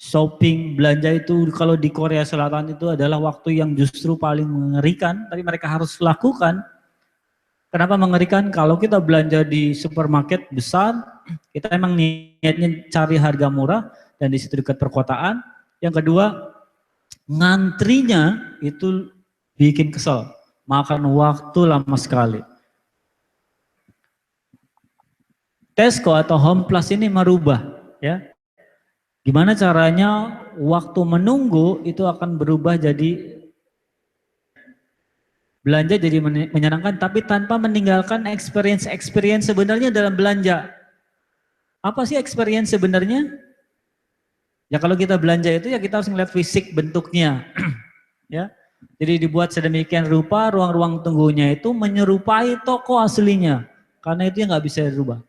shopping, belanja itu kalau di Korea Selatan itu adalah waktu yang justru paling mengerikan, tapi mereka harus lakukan. Kenapa mengerikan? Kalau kita belanja di supermarket besar, kita emang niatnya cari harga murah dan di situ dekat perkotaan. Yang kedua, ngantrinya itu bikin kesel, makan waktu lama sekali. Tesco atau Home Plus ini merubah, ya. Gimana caranya waktu menunggu itu akan berubah jadi Belanja jadi menyenangkan tapi tanpa meninggalkan experience sebenarnya dalam belanja. Apa sih experience sebenarnya? Ya kalau kita belanja itu ya kita harus ngeliat fisik bentuknya. Ya. Jadi dibuat sedemikian rupa ruang-ruang tunggunya itu menyerupai toko aslinya. Karena itu yang nggak bisa dirubah.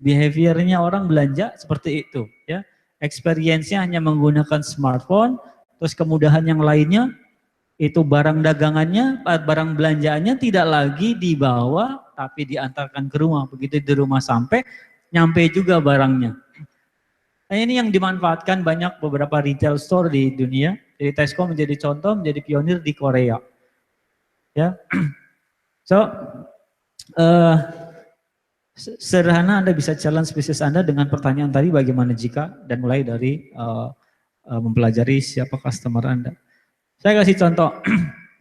Behaviornya orang belanja seperti itu. Ya. Experience-nya hanya menggunakan smartphone, terus kemudahan yang lainnya itu barang dagangannya, barang belanjaannya tidak lagi dibawa tapi diantarkan ke rumah. Begitu di rumah sampai, nyampe juga barangnya. Nah ini yang dimanfaatkan banyak beberapa retail store di dunia. Jadi Tesco menjadi contoh, menjadi pionir di Korea. Ya, so sederhana Anda bisa challenge bisnis Anda dengan pertanyaan tadi bagaimana jika dan mulai dari mempelajari siapa customer Anda. Saya kasih contoh,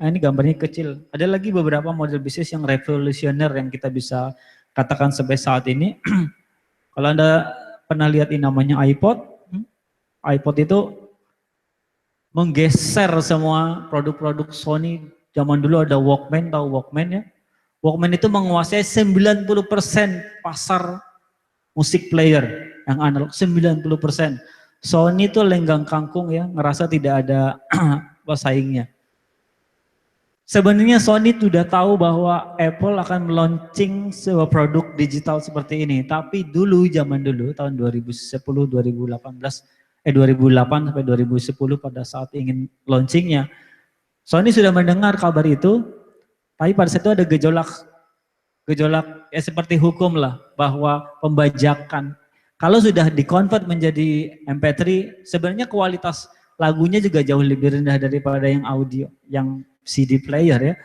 nah ini gambarnya kecil. Ada lagi beberapa model bisnis yang revolusioner yang kita bisa katakan sampai saat ini. Kalau Anda pernah lihat ini namanya iPod, iPod itu menggeser semua produk-produk Sony. Zaman dulu ada Walkman, tahu Walkman ya? Walkman itu menguasai 90% pasar musik player yang analog, 90%. Sony itu lenggang kangkung ya, ngerasa tidak ada pesaingnya. Sebenarnya Sony sudah tahu bahwa Apple akan launching sebuah produk digital seperti ini. Tapi dulu, zaman dulu, tahun 2010, 2008 sampai 2010 pada saat ingin launchingnya, Sony sudah mendengar kabar itu, tapi pada saat itu ada gejolak ya seperti hukum lah, bahwa pembajakan. Kalau sudah dikonvert menjadi MP3, sebenarnya kualitas lagunya juga jauh lebih rendah daripada yang audio, yang CD player ya.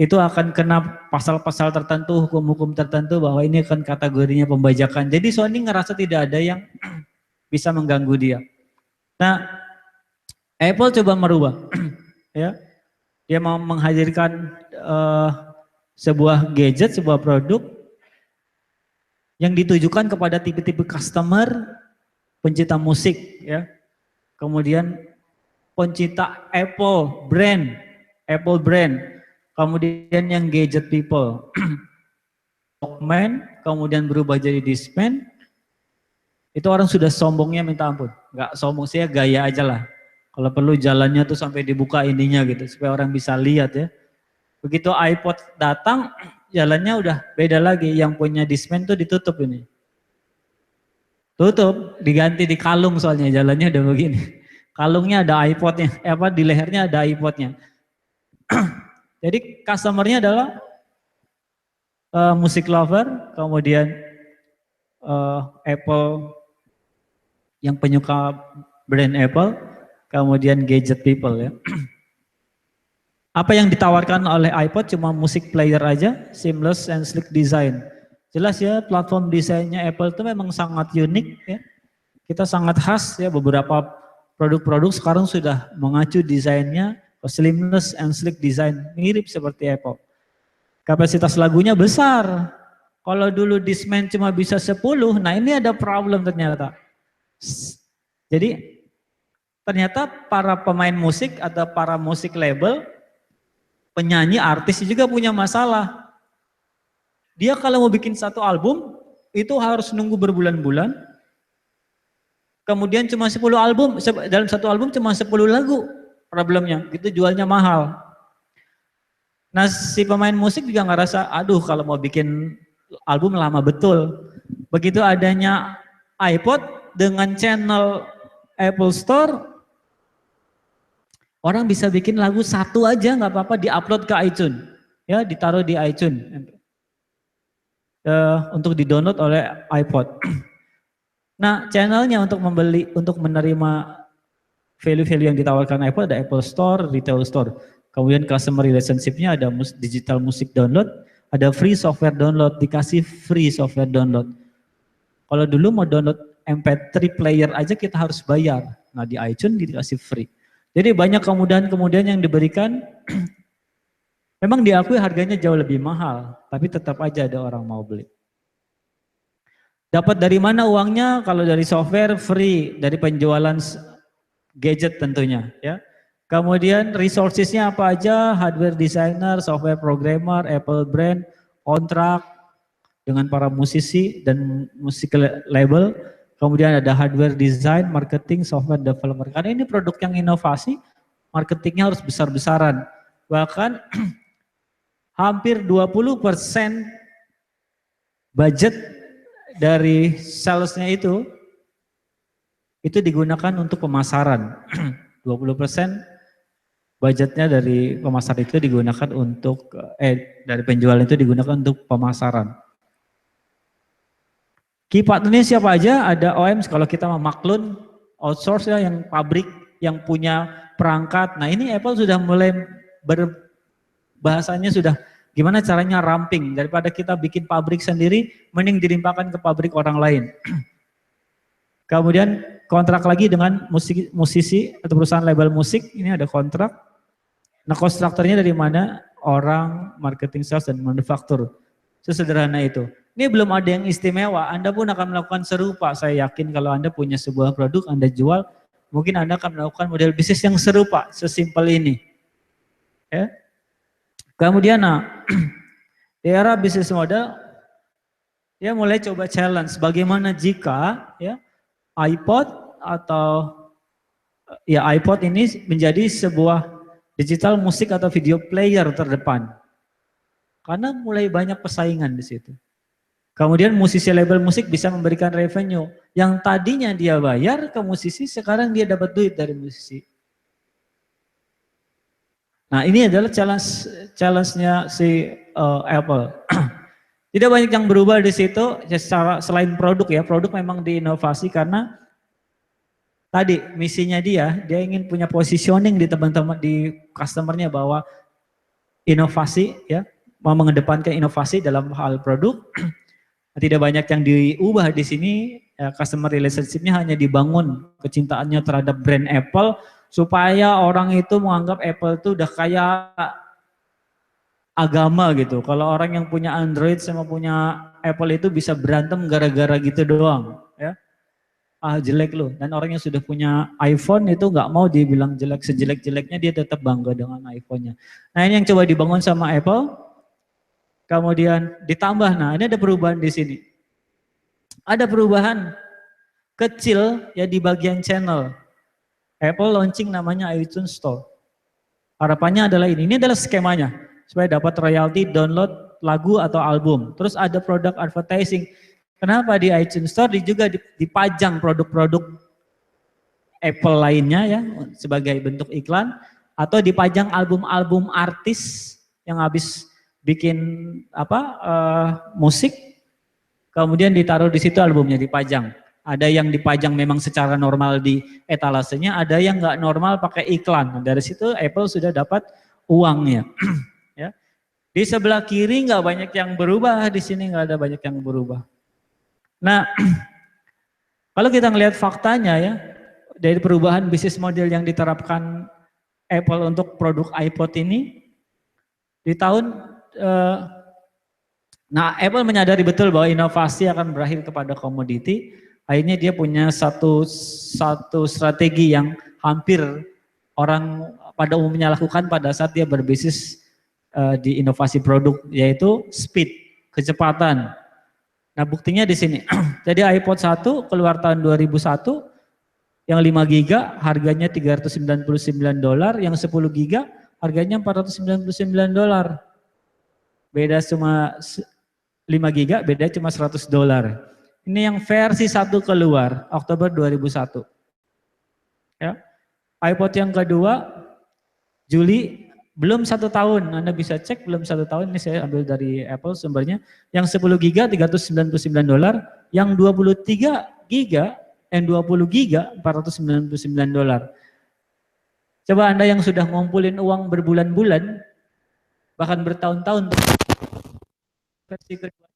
Itu akan kena pasal-pasal tertentu, hukum-hukum tertentu bahwa ini akan kategorinya pembajakan. Jadi Sony ngerasa tidak ada yang bisa mengganggu dia. Nah, Apple coba merubah, ya. Dia mau menghadirkan sebuah gadget, sebuah produk yang ditujukan kepada tipe-tipe customer pencinta musik, ya. Kemudian pencinta Apple brand, kemudian yang gadget people, Walkman, kemudian berubah jadi Discman, itu orang sudah sombongnya minta ampun, nggak sombong sih ya, gaya aja lah. Kalau perlu jalannya tuh sampai dibuka ininya gitu, supaya orang bisa lihat ya. Begitu iPod datang, jalannya udah beda lagi, yang punya Discman tuh ditutup ini. Tutup, diganti di kalung soalnya jalannya udah begini. Kalungnya ada iPodnya, di lehernya ada iPodnya. Jadi customernya adalah musik lover, kemudian Apple yang penyuka brand Apple, kemudian gadget people ya. Apa yang ditawarkan oleh iPod cuma musik player aja, seamless and sleek design. Jelas ya, platform desainnya Apple itu memang sangat unik ya. Kita sangat khas ya, beberapa produk-produk sekarang sudah mengacu desainnya slimness and sleek design, mirip seperti Apple. Kapasitas lagunya besar. Kalau dulu Discman cuma bisa 10, nah ini ada problem ternyata. Jadi ternyata para pemain musik atau para musik label, penyanyi, artis juga punya masalah. Dia kalau mau bikin satu album, itu harus nunggu berbulan-bulan. Kemudian cuma 10 album, dalam satu album cuma 10 lagu. Problemnya, itu jualnya mahal. Nah si pemain musik juga ngerasa, aduh kalau mau bikin album lama betul. Begitu adanya iPod dengan channel Apple Store, orang bisa bikin lagu satu aja nggak apa-apa, diupload ke iTunes. Ya, ditaruh di iTunes. Untuk di-download oleh iPod. Nah, channelnya untuk menerima value-value yang ditawarkan iPod ada Apple Store, Retail Store. Kemudian customer relationship-nya ada digital music download, ada free software download, dikasih free software download. Kalau dulu mau download MP3 player aja kita harus bayar. Nah, di iTunes dikasih free. Jadi banyak kemudahan-kemudahan yang diberikan. Memang diakui harganya jauh lebih mahal, tapi tetap aja ada orang mau beli. Dapat dari mana uangnya? Kalau dari software free, dari penjualan gadget tentunya ya. Kemudian resourcesnya apa aja, hardware designer, software programmer, Apple brand, kontrak dengan para musisi dan musik label. Kemudian ada hardware design, marketing, software developer. Karena ini produk yang inovasi, marketingnya harus besar-besaran. Bahkan hampir 20% budget dari salesnya itu digunakan untuk pemasaran. 20% budgetnya dari pemasaran itu digunakan untuk, dari penjualan itu digunakan untuk pemasaran. Key partnernya siapa aja? Ada OEM, kalau kita Maklun, outsource ya, yang pabrik, yang punya perangkat. Nah ini Apple sudah mulai bahasanya sudah gimana caranya ramping. Daripada kita bikin pabrik sendiri, mending dilimpahkan ke pabrik orang lain. Kemudian kontrak lagi dengan musisi atau perusahaan label musik, ini ada kontrak. Nah kontraktornya dari mana? Orang, marketing, sales, dan manufaktur. Sesederhana itu. Ini belum ada yang istimewa, Anda pun akan melakukan serupa. Saya yakin kalau Anda punya sebuah produk, Anda jual, mungkin Anda akan melakukan model bisnis yang serupa, sesimpel ini. Ya. Kemudian di era bisnis model, dia mulai coba challenge bagaimana jika ya iPod atau ya iPod ini menjadi sebuah digital musik atau video player terdepan. Karena mulai banyak persaingan di situ. Kemudian musisi label musik bisa memberikan revenue. Yang tadinya dia bayar ke musisi, sekarang dia dapat duit dari musisi. Nah ini adalah challenge-nya si Apple. Tidak banyak yang berubah di situ, selain produk ya. Produk memang diinovasi karena tadi misinya dia ingin punya positioning di teman-teman, di customernya bahwa inovasi ya, mau mengedepankan inovasi dalam hal produk. Tidak banyak yang diubah di sini, ya, customer relationship-nya hanya dibangun kecintaannya terhadap brand Apple supaya orang itu menganggap Apple itu udah kayak agama gitu. Kalau orang yang punya Android sama punya Apple itu bisa berantem gara-gara gitu doang, ya. Ah jelek loh, dan orang yang sudah punya iPhone itu nggak mau dibilang jelek, sejelek-jeleknya dia tetap bangga dengan iPhone-nya. Nah ini yang coba dibangun sama Apple, kemudian ditambah, nah ini ada perubahan di sini. Ada perubahan kecil ya di bagian channel. Apple launching namanya iTunes Store. Harapannya adalah ini adalah skemanya, supaya dapat royalti download lagu atau album. Terus ada produk advertising. Kenapa di iTunes Store juga dipajang produk-produk Apple lainnya ya sebagai bentuk iklan, atau dipajang album-album artis yang habis bikin musik, kemudian ditaruh di situ albumnya dipajang. Ada yang dipajang memang secara normal di etalasenya, ada yang nggak normal pakai iklan. Nah, dari situ Apple sudah dapat uangnya. Ya. Di sebelah kiri nggak banyak yang berubah, di sini nggak ada banyak yang berubah. Nah, kalau kita ngelihat faktanya ya, dari perubahan bisnis model yang diterapkan Apple untuk produk iPod ini, di tahun, Apple menyadari betul bahwa inovasi akan berakhir kepada komoditi, akhirnya dia punya satu strategi yang hampir orang pada umumnya lakukan pada saat dia berbisnis di inovasi produk, yaitu speed, kecepatan. Nah buktinya di sini. Jadi iPod 1 keluar tahun 2001, yang 5 GB harganya $399, yang 10 GB harganya $499. Beda cuma 5 GB, beda cuma $100. Ini yang versi 1 keluar Oktober 2001. Ya. iPod yang kedua Juli, belum 1 tahun, Anda bisa cek belum 1 tahun, ini saya ambil dari Apple sumbernya, yang 10 GB $399, yang 23 GB dan 20 GB $499. Coba Anda yang sudah ngumpulin uang berbulan-bulan, bahkan bertahun-tahun, versi kedua.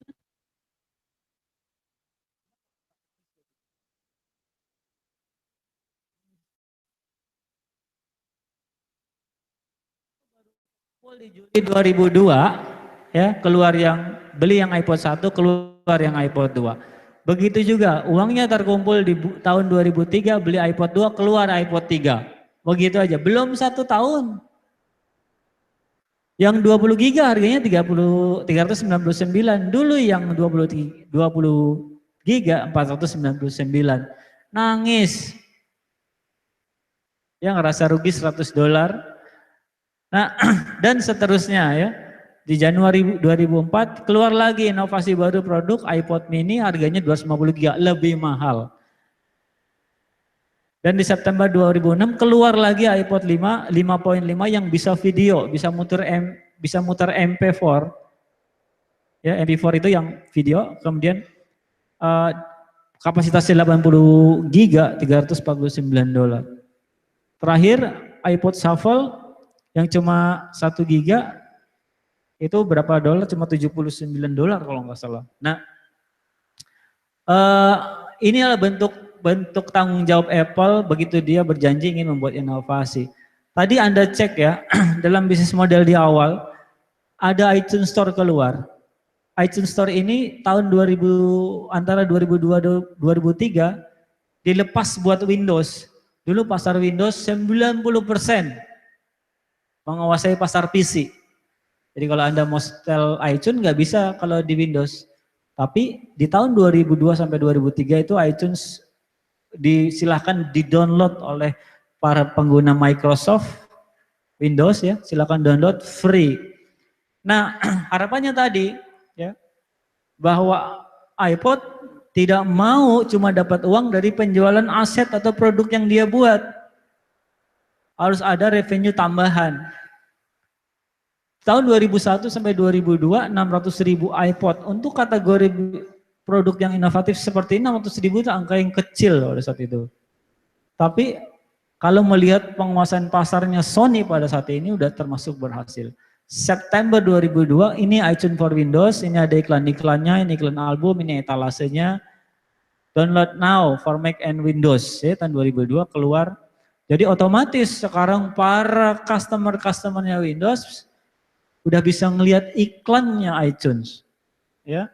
Di Juli 2002 ya keluar yang beli yang iPod 1, keluar yang iPod 2. Begitu juga uangnya terkumpul di tahun 2003 beli iPod 2, keluar iPod 3. begitu aja. Belum 1 tahun. Yang 20 giga harganya 399. Dulu yang 20 giga 499. Nangis. Ya ngerasa rugi $100. Nah, dan seterusnya ya. Di Januari 2004 keluar lagi inovasi baru produk iPod mini harganya 250 giga, lebih mahal. Dan di September 2006 keluar lagi iPod 5 5.5 yang bisa video, bisa muter MP4. Ya, MP4 itu yang video, kemudian kapasitasnya 80 giga, $349. Terakhir iPod Shuffle yang cuma 1 giga itu berapa dolar? Cuma $79 kalau nggak salah. Nah, ini adalah bentuk tanggung jawab Apple begitu dia berjanji ingin membuat inovasi. Tadi Anda cek ya, dalam bisnis model di awal, ada iTunes Store keluar. iTunes Store ini tahun 2000, antara 2002 dan 2003, dilepas buat Windows. Dulu pasar Windows 90% menguasai pasar PC. Jadi kalau Anda mau setel iTunes nggak bisa kalau di Windows. Tapi di tahun 2002 sampai 2003 itu iTunes silahkan di-download oleh para pengguna Microsoft Windows ya, silakan download free. Nah, harapannya tadi ya bahwa iPod tidak mau cuma dapat uang dari penjualan aset atau produk yang dia buat. Harus ada revenue tambahan. Tahun 2001 sampai 2002 600.000 iPod untuk kategori produk yang inovatif seperti ini 600.000 itu angka yang kecil pada saat itu. Tapi kalau melihat penguasaan pasarnya Sony pada saat ini udah termasuk berhasil. September 2002 ini iTunes for Windows, ini ada iklan-iklannya, ini iklan album, ini etalasenya. Download now for Mac and Windows ya, tahun 2002 keluar. Jadi otomatis sekarang para customer-customernya Windows udah bisa ngelihat iklannya iTunes. Ya.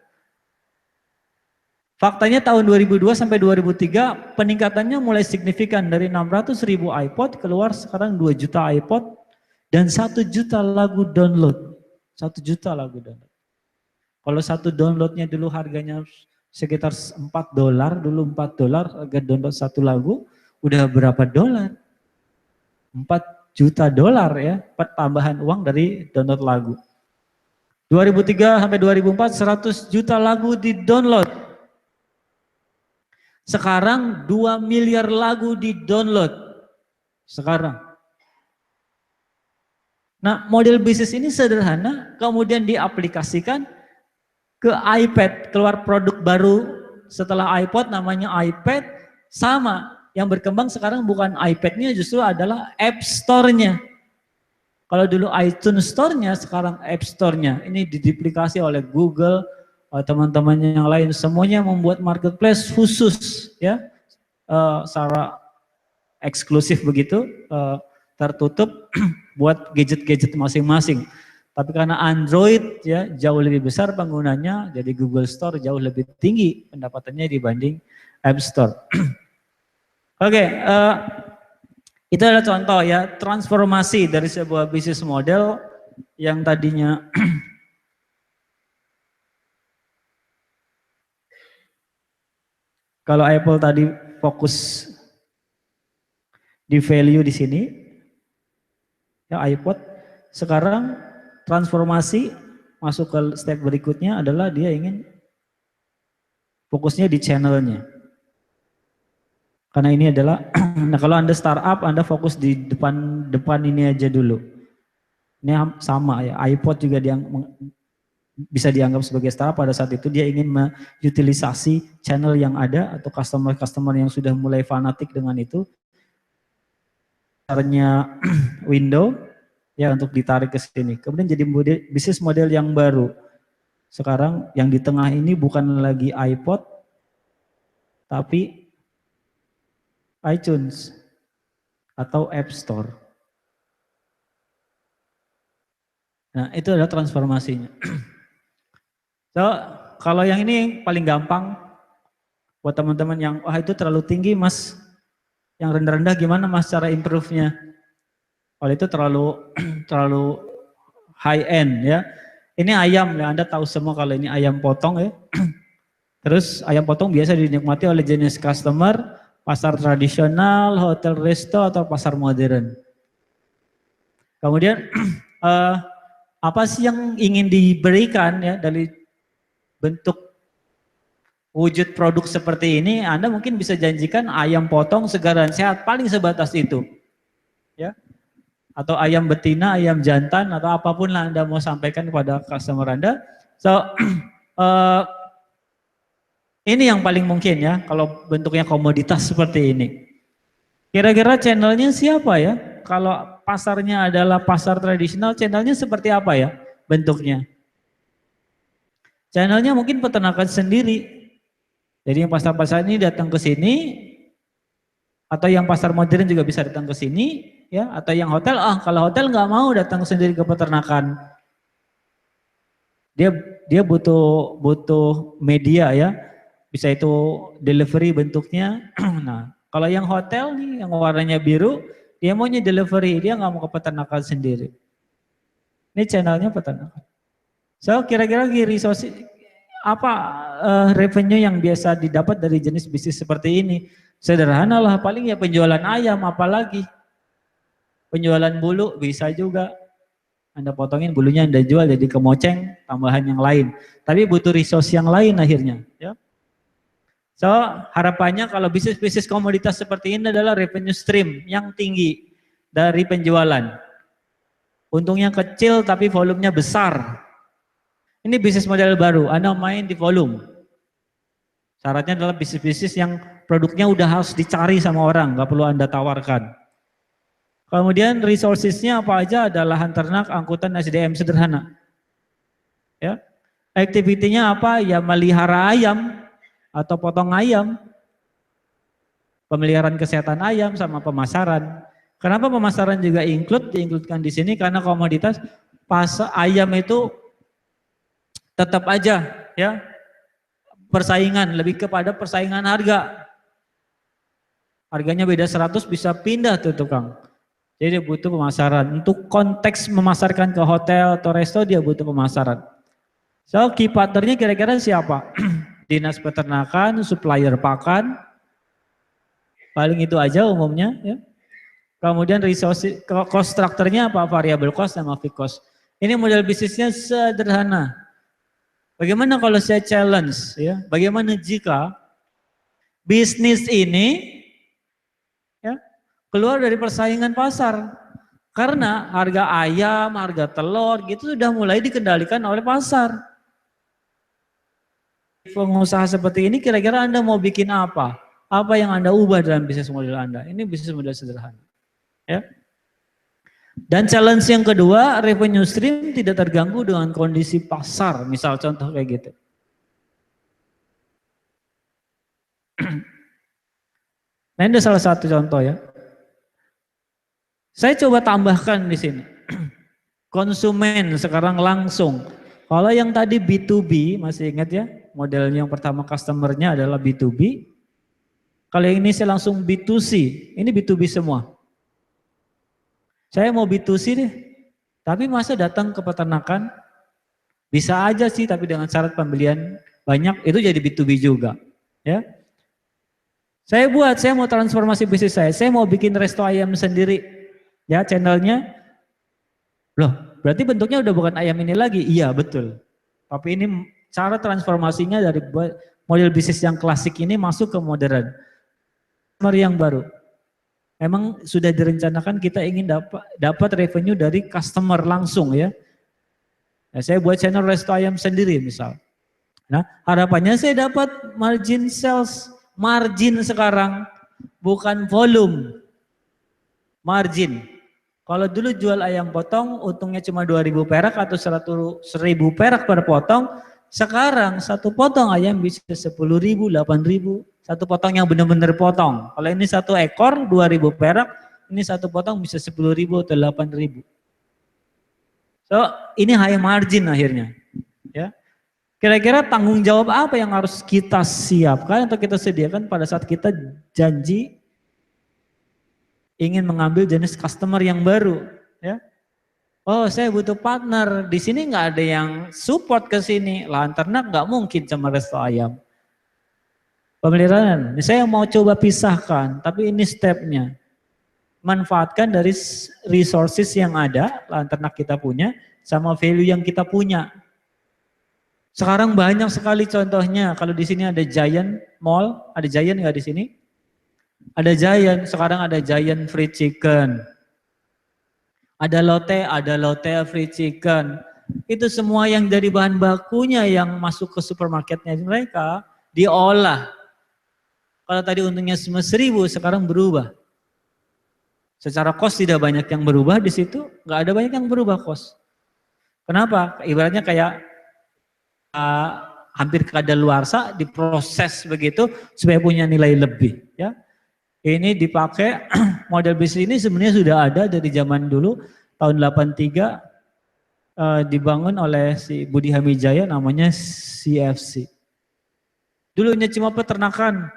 Faktanya tahun 2002 sampai 2003 peningkatannya mulai signifikan dari 600.000 iPod keluar sekarang 2 juta iPod dan 1 juta lagu download. 1 juta lagu download. Kalau satu downloadnya dulu harganya sekitar $4, dulu $4 harga download satu lagu udah berapa dolar? 4 juta dolar ya, pertambahan uang dari download lagu. 2003 sampai 2004 100 juta lagu di download. Sekarang 2 miliar lagu di download. Sekarang. Nah, model bisnis ini sederhana, kemudian diaplikasikan ke iPad, keluar produk baru setelah iPod namanya iPad, sama. Yang berkembang sekarang bukan iPad-nya, justru adalah App Store-nya. Kalau dulu iTunes Store-nya, sekarang App Store-nya. Ini diduplikasi oleh Google, teman-temannya yang lain. Semuanya membuat marketplace khusus, ya, secara eksklusif begitu, tertutup buat gadget-gadget masing-masing. Tapi karena Android ya jauh lebih besar penggunanya, jadi Google Store jauh lebih tinggi pendapatannya dibanding App Store. Oke, itu adalah contoh ya transformasi dari sebuah bisnis model yang tadinya kalau Apple tadi fokus di value di sini, ya iPod sekarang transformasi masuk ke step berikutnya adalah dia ingin fokusnya di channelnya. Karena ini adalah, nah kalau Anda startup, Anda fokus di depan ini aja dulu. Ini sama ya, iPod juga bisa dianggap sebagai startup pada saat itu dia ingin mengutilisasi channel yang ada atau customer-customer yang sudah mulai fanatik dengan itu. Caranya window ya untuk ditarik ke sini. Kemudian jadi bisnis model yang baru. Sekarang yang di tengah ini bukan lagi iPod, tapi iTunes atau App Store. Nah, itu adalah transformasinya. So, kalau yang ini paling gampang buat teman-teman yang wah itu terlalu tinggi Mas. Yang rendah-rendah gimana Mas cara improve-nya? Kalau itu terlalu high end ya. Ini ayam ya, Anda tahu semua kalau ini ayam potong ya. Terus ayam potong biasa dinikmati oleh jenis customer, pasar tradisional, hotel resto atau pasar modern. Kemudian apa sih yang ingin diberikan ya dari bentuk wujud produk seperti ini? Anda mungkin bisa janjikan ayam potong segar dan sehat, paling sebatas itu. Ya. Atau ayam betina, ayam jantan, atau apapun lah Anda mau sampaikan kepada customer Anda. So, ini yang paling mungkin ya, kalau bentuknya komoditas seperti ini. Kira-kira channelnya siapa ya? Kalau pasarnya adalah pasar tradisional, channelnya seperti apa ya bentuknya? Channelnya mungkin peternakan sendiri. Jadi yang pasar-pasar ini datang ke sini, atau yang pasar modern juga bisa datang ke sini, ya. Atau yang hotel, kalau hotel nggak mau datang sendiri ke peternakan, dia butuh media ya, bisa itu delivery bentuknya. Nah, kalau yang hotel nih, yang warnanya biru, dia maunya delivery, dia nggak mau ke peternakan sendiri. Ini channelnya peternakan. So kira-kira resource apa revenue yang biasa didapat dari jenis bisnis seperti ini? Sederhana lah, paling ya penjualan ayam, apalagi penjualan bulu bisa juga. Anda potongin bulunya, Anda jual jadi kemoceng, tambahan yang lain. Tapi butuh resource yang lain akhirnya. Ya. So harapannya kalau bisnis-bisnis komoditas seperti ini adalah revenue stream yang tinggi dari penjualan. Untungnya kecil tapi volumenya besar. Ini bisnis model baru, Anda main di volume. Syaratnya adalah bisnis-bisnis yang produknya udah harus dicari sama orang, nggak perlu Anda tawarkan. Kemudian resourcesnya apa aja? Ada lahan ternak, angkutan, SDM sederhana. Ya, aktivitinya apa? Ya melihara ayam atau potong ayam, pemeliharaan kesehatan ayam sama pemasaran. Kenapa pemasaran juga diinkludkan di sini? Karena komoditas ayam itu tetap aja ya persaingan, lebih kepada persaingan harga. Harganya beda 100 bisa pindah tuh tukang. Jadi dia butuh pemasaran. Untuk konteks memasarkan ke hotel atau resto dia butuh pemasaran. So key partnernya kira-kira siapa? Dinas peternakan, supplier pakan. Paling itu aja umumnya ya. Kemudian resource cost structure-nya apa? Variable cost sama fixed cost. Ini model bisnisnya sederhana. Bagaimana kalau saya challenge ya? Bagaimana jika bisnis ini ya keluar dari persaingan pasar? Karena harga ayam, harga telur gitu sudah mulai dikendalikan oleh pasar. Pengusaha seperti ini kira-kira Anda mau bikin apa? Apa yang Anda ubah dalam bisnis model Anda? Ini bisnis model sederhana. Ya. Dan challenge yang kedua, revenue stream tidak terganggu dengan kondisi pasar, misal contoh kayak gitu. Nah ini salah satu contoh ya. Saya coba tambahkan di sini. Konsumen sekarang langsung. Kalau yang tadi B2B, masih ingat ya, modelnya yang pertama customernya adalah B2B. Kalau yang ini saya langsung B2C, ini B2B semua. Saya mau B2C deh, tapi masa datang ke peternakan? Bisa aja sih, tapi dengan syarat pembelian banyak, itu jadi B2B juga. Ya. Saya mau transformasi bisnis saya mau bikin resto ayam sendiri. Ya channelnya, loh berarti bentuknya udah bukan ayam ini lagi, iya betul. Tapi ini cara transformasinya dari model bisnis yang klasik ini masuk ke modern. Yang baru. Memang sudah direncanakan kita ingin dapat revenue dari customer langsung ya. Nah, saya buat channel resto ayam sendiri misal. Nah harapannya saya dapat margin sales, margin sekarang bukan volume, margin. Kalau dulu jual ayam potong untungnya cuma 2.000 perak atau 1.000 perak per potong, sekarang satu potong ayam bisa 10.000, 8.000. Satu potong yang benar-benar potong. Kalau ini satu ekor 2.000 perak, ini satu potong bisa 10.000 atau 8.000. So ini high margin akhirnya. Ya. Kira-kira tanggung jawab apa yang harus kita siapkan atau kita sediakan pada saat kita janji ingin mengambil jenis customer yang baru, ya. Oh, saya butuh partner. Di sini nggak ada yang support ke sini. Lahan ternak nggak mungkin sama resto ayam. Pemeliharaan, saya mau coba pisahkan, tapi ini stepnya. Manfaatkan dari resources yang ada, lahan ternak kita punya, sama value yang kita punya. Sekarang banyak sekali contohnya. Kalau di sini ada Giant Mall, ada Giant nggak di sini? Ada Giant. Sekarang ada Giant Free Chicken. Ada Lotte Free Chicken. Itu semua yang dari bahan bakunya yang masuk ke supermarketnya mereka diolah. Kalau tadi untungnya 1.000, sekarang berubah. Secara cost tidak banyak yang berubah di situ, nggak ada banyak yang berubah cost. Kenapa? Ibaratnya kayak hampir kadaluarsa diproses begitu supaya punya nilai lebih. Ya, ini dipakai model bisnis ini sebenarnya sudah ada dari zaman dulu tahun 83 dibangun oleh si Budi Hamijaya namanya CFC. Dulunya cuma peternakan.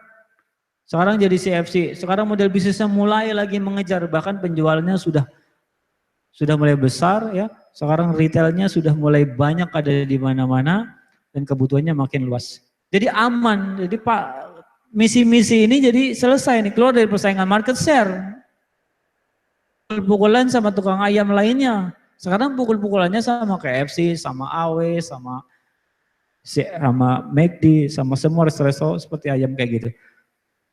Sekarang jadi CFC, sekarang model bisnisnya mulai lagi mengejar, bahkan penjualannya sudah mulai besar ya. Sekarang retailnya sudah mulai banyak ada di mana-mana dan kebutuhannya makin luas. Jadi aman, jadi Pak misi-misi ini jadi selesai nih, keluar dari persaingan market share. Pukul-pukulan sama tukang ayam lainnya. Sekarang pukul-pukulannya sama KFC, sama AW, sama McD, sama semua restoran seperti ayam kayak gitu.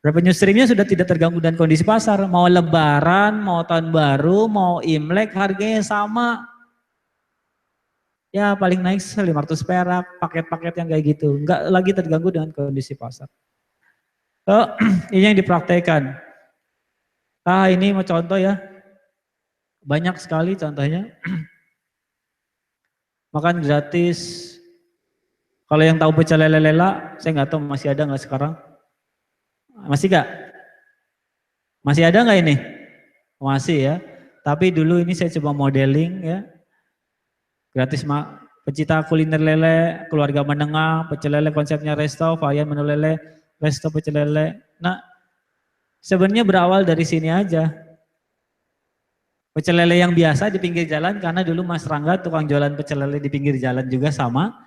Revenue streamnya sudah tidak terganggu dengan kondisi pasar. Mau lebaran, mau tahun baru, mau Imlek harganya sama. Ya paling naik 500 perak, paket-paket yang kayak gitu. Enggak lagi terganggu dengan kondisi pasar. Ini yang dipraktekkan. Ini mau contoh ya. Banyak sekali contohnya. Makan gratis. Kalau yang tahu pecel lele lela, saya nggak tahu masih ada nggak sekarang. Masih gak? Masih ada nggak ini? Masih ya. Tapi dulu ini saya coba modeling ya. Gratis pecinta kuliner lele, keluarga menengah, pecel lele konsepnya resto, varian menu lele, resto pecel lele. Nah, sebenarnya berawal dari sini aja. Pecel lele yang biasa di pinggir jalan karena dulu Mas Rangga tukang jualan pecel lele di pinggir jalan juga sama.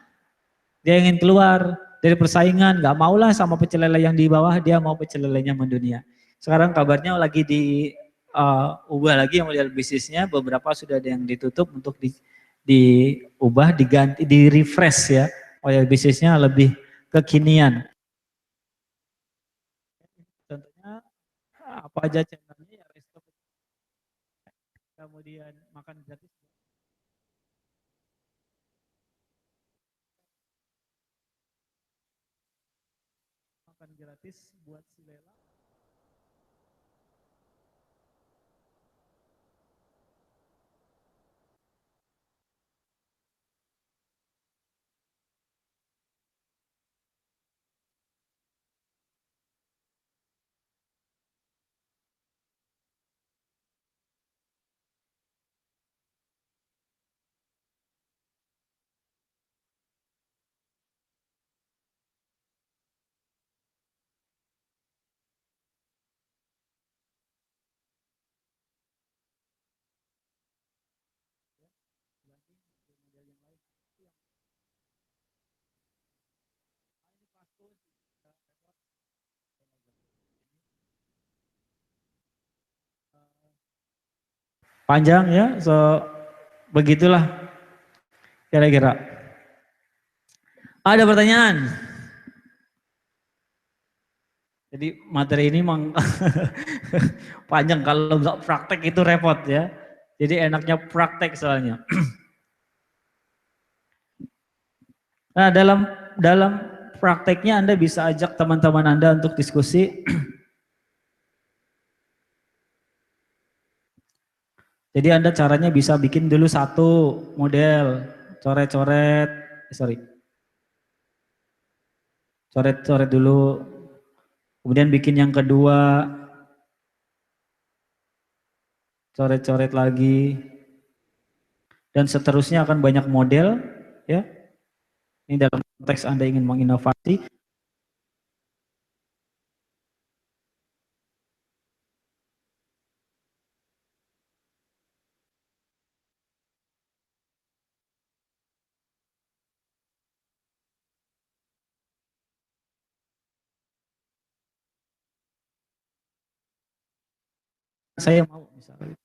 Dia ingin keluar dari persaingan, nggak maulah sama pecel lele yang di bawah, dia mau pecel lelenya mendunia. Sekarang kabarnya lagi diubah lagi model bisnisnya, beberapa sudah ada yang ditutup untuk diubah, diganti, di refresh ya, model bisnisnya lebih kekinian. Contohnya apa aja channelnya ya, resto, kemudian makan gratis. Makan gratis buat si Lela. Panjang ya, begitulah kira-kira. Ada pertanyaan? Jadi materi ini memang panjang, kalau nggak praktek itu repot ya. Jadi enaknya praktek soalnya. Nah dalam prakteknya Anda bisa ajak teman-teman Anda untuk diskusi. Jadi Anda caranya bisa bikin dulu satu model, coret-coret, coret-coret dulu, kemudian bikin yang kedua, coret-coret lagi, dan seterusnya akan banyak model, ya. Ini dalam konteks Anda ingin menginovasi. saya mau misalnya.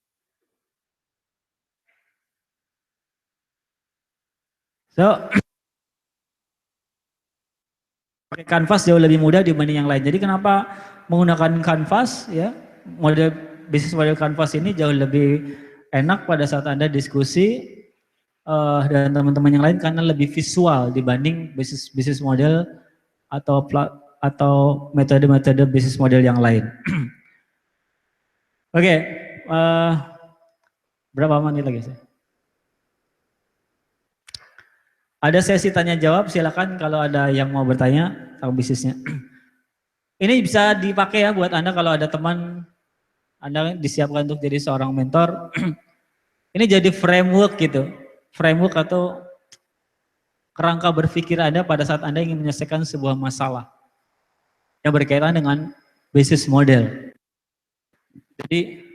So, pakai kanvas jauh lebih mudah dibanding yang lain. Jadi kenapa menggunakan kanvas ya? Bisnis model kanvas ini jauh lebih enak pada saat Anda diskusi dan teman-teman yang lain karena lebih visual dibanding bisnis model atau metode-metode bisnis model yang lain. Oke, berapa menit lagi sih? Ada sesi tanya jawab, silakan kalau ada yang mau bertanya tentang bisnisnya. Ini bisa dipakai ya buat Anda kalau ada teman Anda disiapkan untuk jadi seorang mentor. Ini jadi framework gitu, framework atau kerangka berpikir Anda pada saat Anda ingin menyelesaikan sebuah masalah yang berkaitan dengan bisnis model. Jadi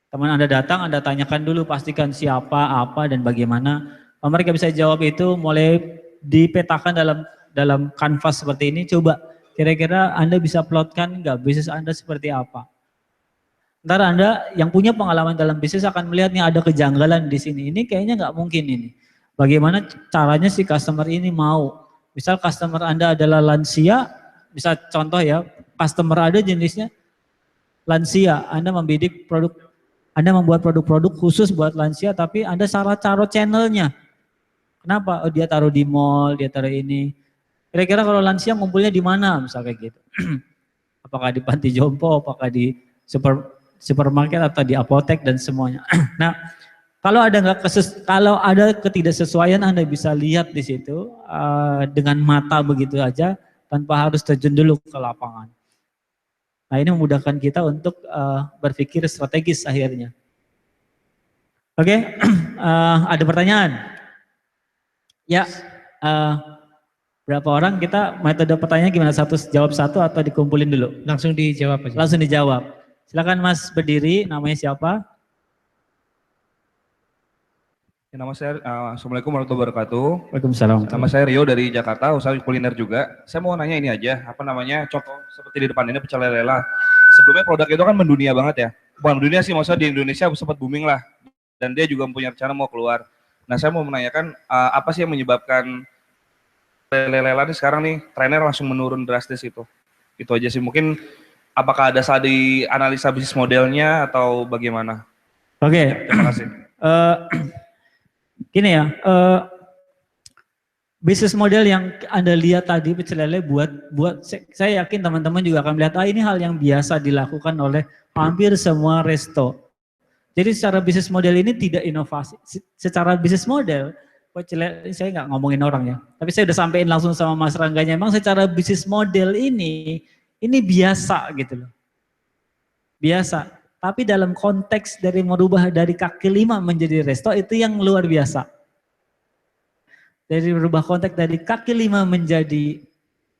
teman Anda datang, Anda tanyakan dulu, pastikan siapa, apa, dan bagaimana. Kalau mereka bisa jawab itu, mulai dipetakan dalam kanvas seperti ini. Coba kira-kira Anda bisa plotkan nggak bisnis Anda seperti apa? Ntar Anda yang punya pengalaman dalam bisnis akan melihat nih ada kejanggalan di sini. Ini kayaknya nggak mungkin ini. Bagaimana caranya si customer ini mau? Misal customer Anda adalah lansia, bisa contoh ya, customer ada jenisnya lansia. Anda membidik produk, Anda membuat produk-produk khusus buat lansia, tapi Anda salah taruh channelnya. Kenapa? Oh dia taruh di mall, dia taruh ini. Kira-kira kalau lansia ngumpulnya di mana? Misalnya kayak gitu. Apakah di panti jompo, apakah di supermarket atau di apotek dan semuanya. Nah, kalau ada ketidaksesuaian Anda bisa lihat di situ dengan mata begitu aja tanpa harus terjun dulu ke lapangan. Nah, ini memudahkan kita untuk berpikir strategis akhirnya. Oke, ada pertanyaan? Ya, berapa orang kita metode pertanyaan gimana? Satu jawab satu atau dikumpulin dulu? Langsung dijawab aja. Langsung dijawab. Silakan Mas berdiri, namanya siapa? Ya, nama saya, Assalamualaikum warahmatullahi wabarakatuh. Waalaikumsalam. Nama saya Rio dari Jakarta, usaha kuliner juga. Saya mau nanya ini aja, apa namanya, contoh seperti di depan ini pecel lele lah. Sebelumnya produk itu kan mendunia banget ya. Bukan mendunia sih, maksudnya di Indonesia sempat booming lah. Dan dia juga punya rencana mau keluar. Nah, saya mau menanyakan apa sih yang menyebabkan lele-lele ini sekarang nih trennya langsung menurun drastis itu. Itu aja sih, mungkin apakah ada saat di analisa bisnis modelnya atau bagaimana? Oke. Terima kasih. Gini ya, bisnis model yang Anda lihat tadi pecel lele buat saya yakin teman-teman juga akan melihat ini hal yang biasa dilakukan oleh hampir semua resto. Jadi secara bisnis model ini tidak inovasi. Secara bisnis model, saya nggak ngomongin orang ya, tapi saya udah sampein langsung sama Mas Rangganya. Memang secara bisnis model ini biasa gitu loh, biasa. Tapi dalam konteks dari merubah dari kaki lima menjadi resto itu yang luar biasa. Dari merubah konteks dari kaki lima menjadi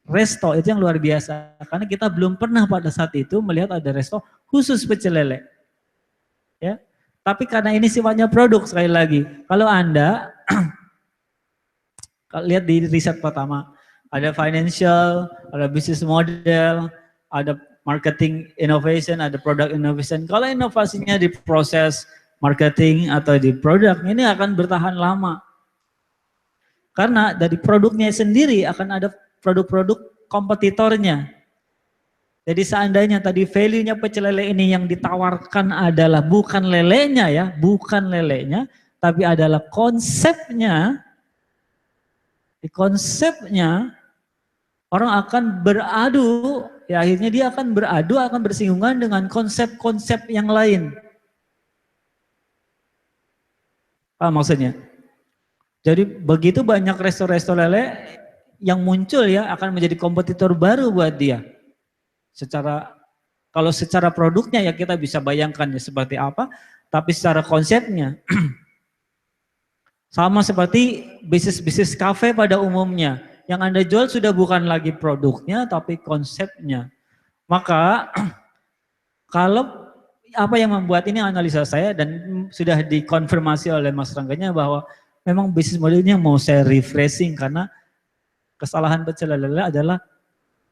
resto itu yang luar biasa. Karena kita belum pernah pada saat itu melihat ada resto khusus pecel lele. Ya, tapi karena ini sifatnya produk sekali lagi. Kalau Anda lihat di riset pertama, ada financial, ada business model, ada marketing innovation, ada product innovation. Kalau inovasinya di proses marketing atau di produk, ini akan bertahan lama. Karena dari produknya sendiri akan ada produk-produk kompetitornya. Jadi seandainya tadi value-nya pecel lele ini yang ditawarkan adalah bukan lelenya ya, bukan lelenya, tapi adalah konsepnya. Di konsepnya orang akan beradu, ya akhirnya dia akan beradu, akan bersinggungan dengan konsep-konsep yang lain. Apa maksudnya? Jadi begitu banyak resto-resto lele yang muncul ya akan menjadi kompetitor baru buat dia. Kalau secara produknya ya kita bisa bayangkan ya seperti apa, tapi secara konsepnya sama seperti bisnis-bisnis kafe pada umumnya. Yang Anda jual sudah bukan lagi produknya tapi konsepnya. Maka kalau apa yang membuat ini analisa saya dan sudah dikonfirmasi oleh Mas Rangganya bahwa memang bisnis modelnya mau saya refreshing karena kesalahan pecel lele adalah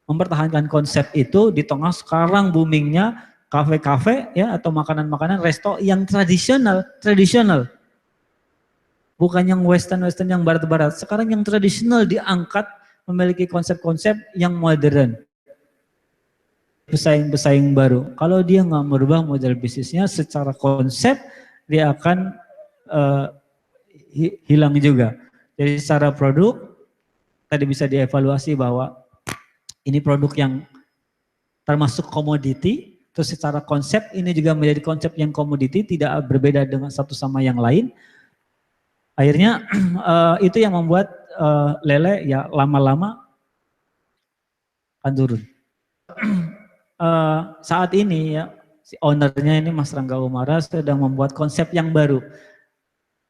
mempertahankan konsep itu di tengah sekarang boomingnya kafe-kafe ya atau makanan-makanan resto yang tradisional. Bukan yang western yang barat-barat. Sekarang yang tradisional diangkat memiliki konsep-konsep yang modern. Pesaing-pesaing baru. Kalau dia nggak merubah model bisnisnya secara konsep, dia akan hilang juga. Jadi secara produk, tadi bisa dievaluasi bahwa ini produk yang termasuk komoditi, terus secara konsep ini juga menjadi konsep yang komoditi, tidak berbeda dengan satu sama yang lain. Akhirnya itu yang membuat lele ya lama-lama akan turun. Saat ini ya si ownernya ini Mas Rangga Umara sedang membuat konsep yang baru.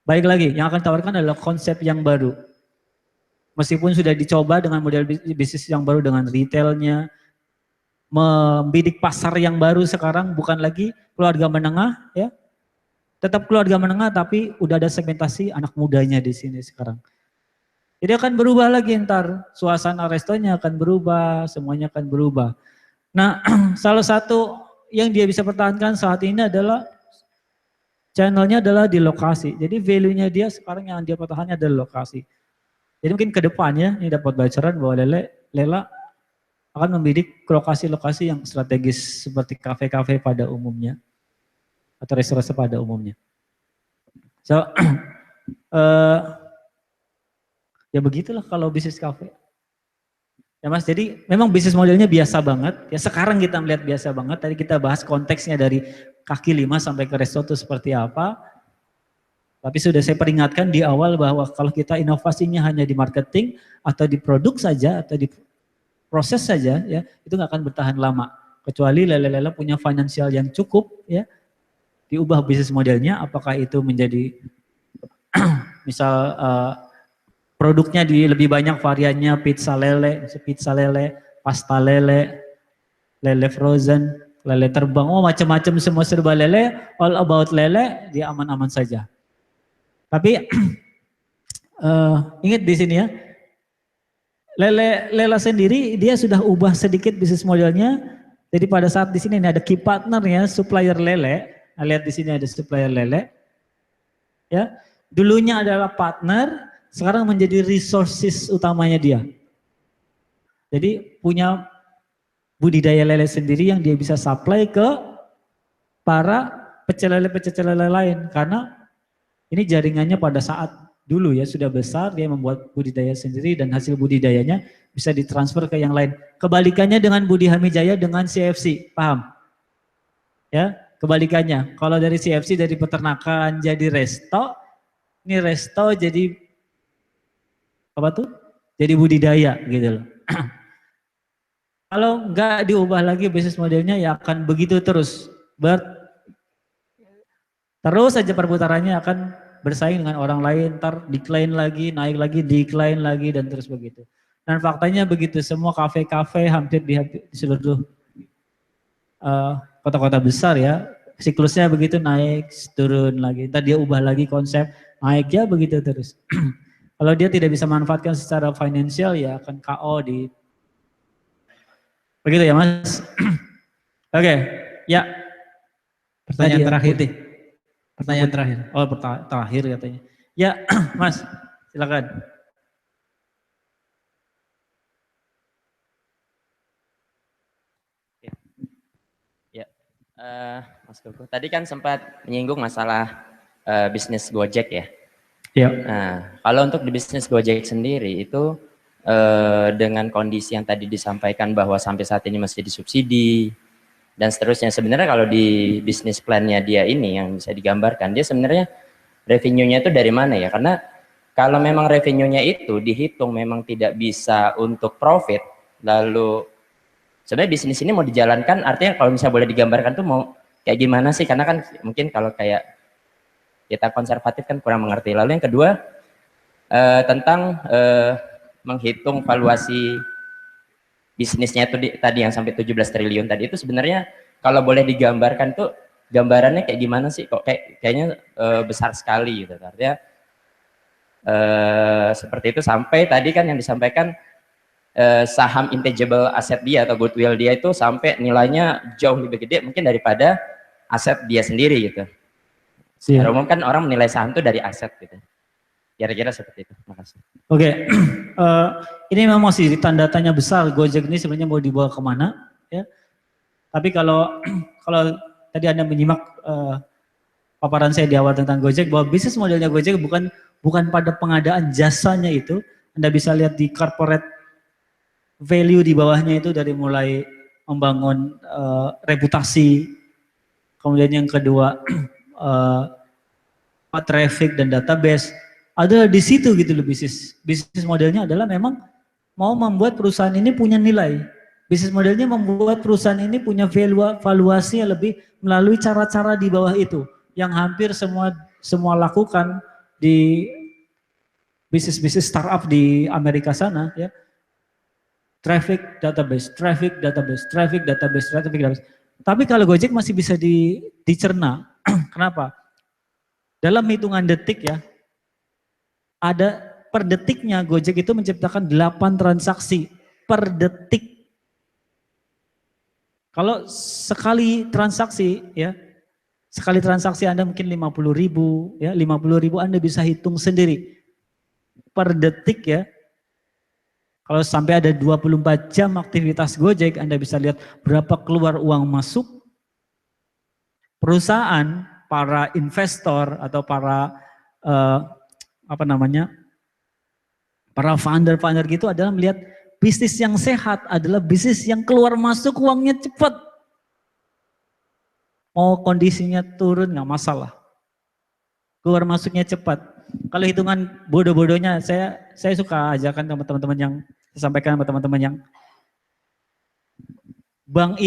Baik lagi, yang akan ditawarkan adalah konsep yang baru. Meskipun sudah dicoba dengan model bisnis yang baru dengan retailnya, membidik pasar yang baru sekarang bukan lagi keluarga menengah ya. Tetap keluarga menengah tapi udah ada segmentasi anak mudanya di sini sekarang. Jadi akan berubah lagi ntar, suasana restonya akan berubah, semuanya akan berubah. Nah, salah satu yang dia bisa pertahankan saat ini adalah channelnya adalah di lokasi. Jadi value-nya dia sekarang yang dia pertahankan adalah lokasi. Jadi mungkin ke depannya ini dapat bocoran bahwa Lela akan membidik lokasi-lokasi yang strategis seperti kafe-kafe pada umumnya atau restoran pada umumnya. So, ya begitulah kalau bisnis kafe. Ya Mas, jadi memang bisnis modelnya biasa banget. Ya sekarang kita melihat biasa banget. Tadi kita bahas konteksnya dari kaki 5 sampai ke resto itu seperti apa. Tapi sudah saya peringatkan di awal bahwa kalau kita inovasinya hanya di marketing atau di produk saja atau di proses saja, ya itu nggak akan bertahan lama. Kecuali Lele punya finansial yang cukup, ya diubah bisnis modelnya. Apakah itu menjadi misal produknya di lebih banyak variannya, pizza lele, pasta lele, lele frozen, lele terbang, oh macam-macam semua serba lele, all about lele, dia aman-aman saja. Tapi ingat di sini ya, Lela sendiri dia sudah ubah sedikit bisnis modelnya. Jadi pada saat di sini ada key partner ya, supplier lele. Nah, lihat di sini ada supplier lele. Ya, dulunya adalah partner, sekarang menjadi resources utamanya dia. Jadi punya budidaya lele sendiri yang dia bisa supply ke para pecel lele lain karena ini jaringannya pada saat dulu ya sudah besar, dia membuat budidaya sendiri dan hasil budidayanya bisa ditransfer ke yang lain. Kebalikannya dengan Budi Hamijaya dengan CFC, paham? Ya, kebalikannya. Kalau dari CFC dari peternakan jadi resto, ini resto jadi apa tuh? Jadi budidaya gitu loh. Kalau nggak diubah lagi bisnis modelnya ya akan begitu terus. Terus saja perputarannya akan bersaing dengan orang lain, ntar decline lagi, naik lagi, decline lagi, dan terus begitu. Dan faktanya begitu, semua kafe-kafe hampir di seluruh kota-kota besar ya, siklusnya begitu naik, turun lagi, ntar dia ubah lagi konsep, naik ya begitu terus. Kalau dia tidak bisa manfaatkan secara finansial ya akan KO di... Begitu ya Mas? Oke, ya. Pertanyaan terakhir. Putih. Pertanyaan terakhir. Oh, terakhir katanya. Ya, Mas, silakan. Ya, Mas Koko. Tadi kan sempat menyinggung masalah bisnis Gojek ya. Ya. Nah, kalau untuk di bisnis Gojek sendiri itu dengan kondisi yang tadi disampaikan bahwa sampai saat ini masih disubsidi dan seterusnya, sebenarnya kalau di bisnis plan-nya dia ini yang bisa digambarkan, dia sebenarnya revenue-nya itu dari mana ya? Karena kalau memang revenue-nya itu dihitung memang tidak bisa untuk profit, lalu sebenarnya bisnis ini mau dijalankan, artinya kalau misalnya boleh digambarkan tuh mau kayak gimana sih? Karena kan mungkin kalau kayak kita konservatif kan kurang mengerti. Lalu yang kedua tentang menghitung valuasi bisnisnya itu tadi yang sampai 17 triliun tadi itu sebenarnya kalau boleh digambarkan tuh gambarannya kayak gimana sih? Kok kayaknya besar sekali gitu. Artinya seperti itu sampai tadi kan yang disampaikan saham intangible aset dia atau goodwill dia itu sampai nilainya jauh lebih gede mungkin daripada aset dia sendiri gitu. Secara umum kan orang menilai saham itu dari aset gitu. Kira-kira seperti itu. Makasih. Oke, ini memang masih tanda tanya besar Gojek ini sebenarnya mau dibawa kemana ya. Tapi kalau tadi Anda menyimak paparan saya di awal tentang Gojek bahwa bisnis modelnya Gojek bukan pada pengadaan jasanya itu. Anda bisa lihat di corporate value di bawahnya itu dari mulai membangun reputasi, kemudian yang kedua traffic dan database. Ada di situ gitu loh bisnis modelnya adalah memang mau membuat perusahaan ini punya nilai. Bisnis modelnya membuat perusahaan ini punya valuasi yang lebih melalui cara-cara di bawah itu yang hampir semua lakukan di bisnis startup di Amerika sana ya. Traffic database. Tapi kalau Gojek masih bisa dicerna. Kenapa? Dalam hitungan detik ya, ada per detiknya Gojek itu menciptakan 8 transaksi per detik. Kalau sekali transaksi ya, sekali transaksi Anda mungkin 50.000 ya, 50.000 Anda bisa hitung sendiri per detik ya. Kalau sampai ada 24 jam aktivitas Gojek, Anda bisa lihat berapa keluar uang masuk. Perusahaan, para investor atau para para founder gitu adalah melihat bisnis yang sehat adalah bisnis yang keluar masuk uangnya cepat. Mau kondisinya turun nggak masalah. Keluar masuknya cepat. Kalau hitungan bodoh-bodohnya saya suka ajarkan sama teman-teman yang saya sampaikan sama teman-teman yang bank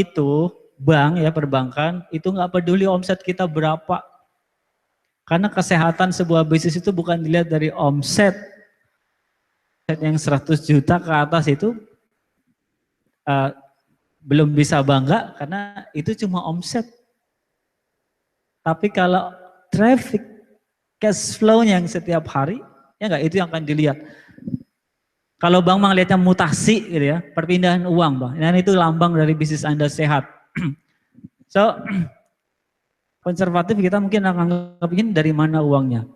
ya perbankan itu nggak peduli omset kita berapa. Karena kesehatan sebuah bisnis itu bukan dilihat dari omset yang 100 juta ke atas itu belum bisa bangga karena itu cuma omset. Tapi kalau traffic, cash flow yang setiap hari, ya enggak, itu yang akan dilihat. Kalau Bang lihatnya mutasi gitu ya, perpindahan uang Bang, dan itu lambang dari bisnis Anda sehat. So, konservatif kita mungkin akan nganggapin dari mana uangnya.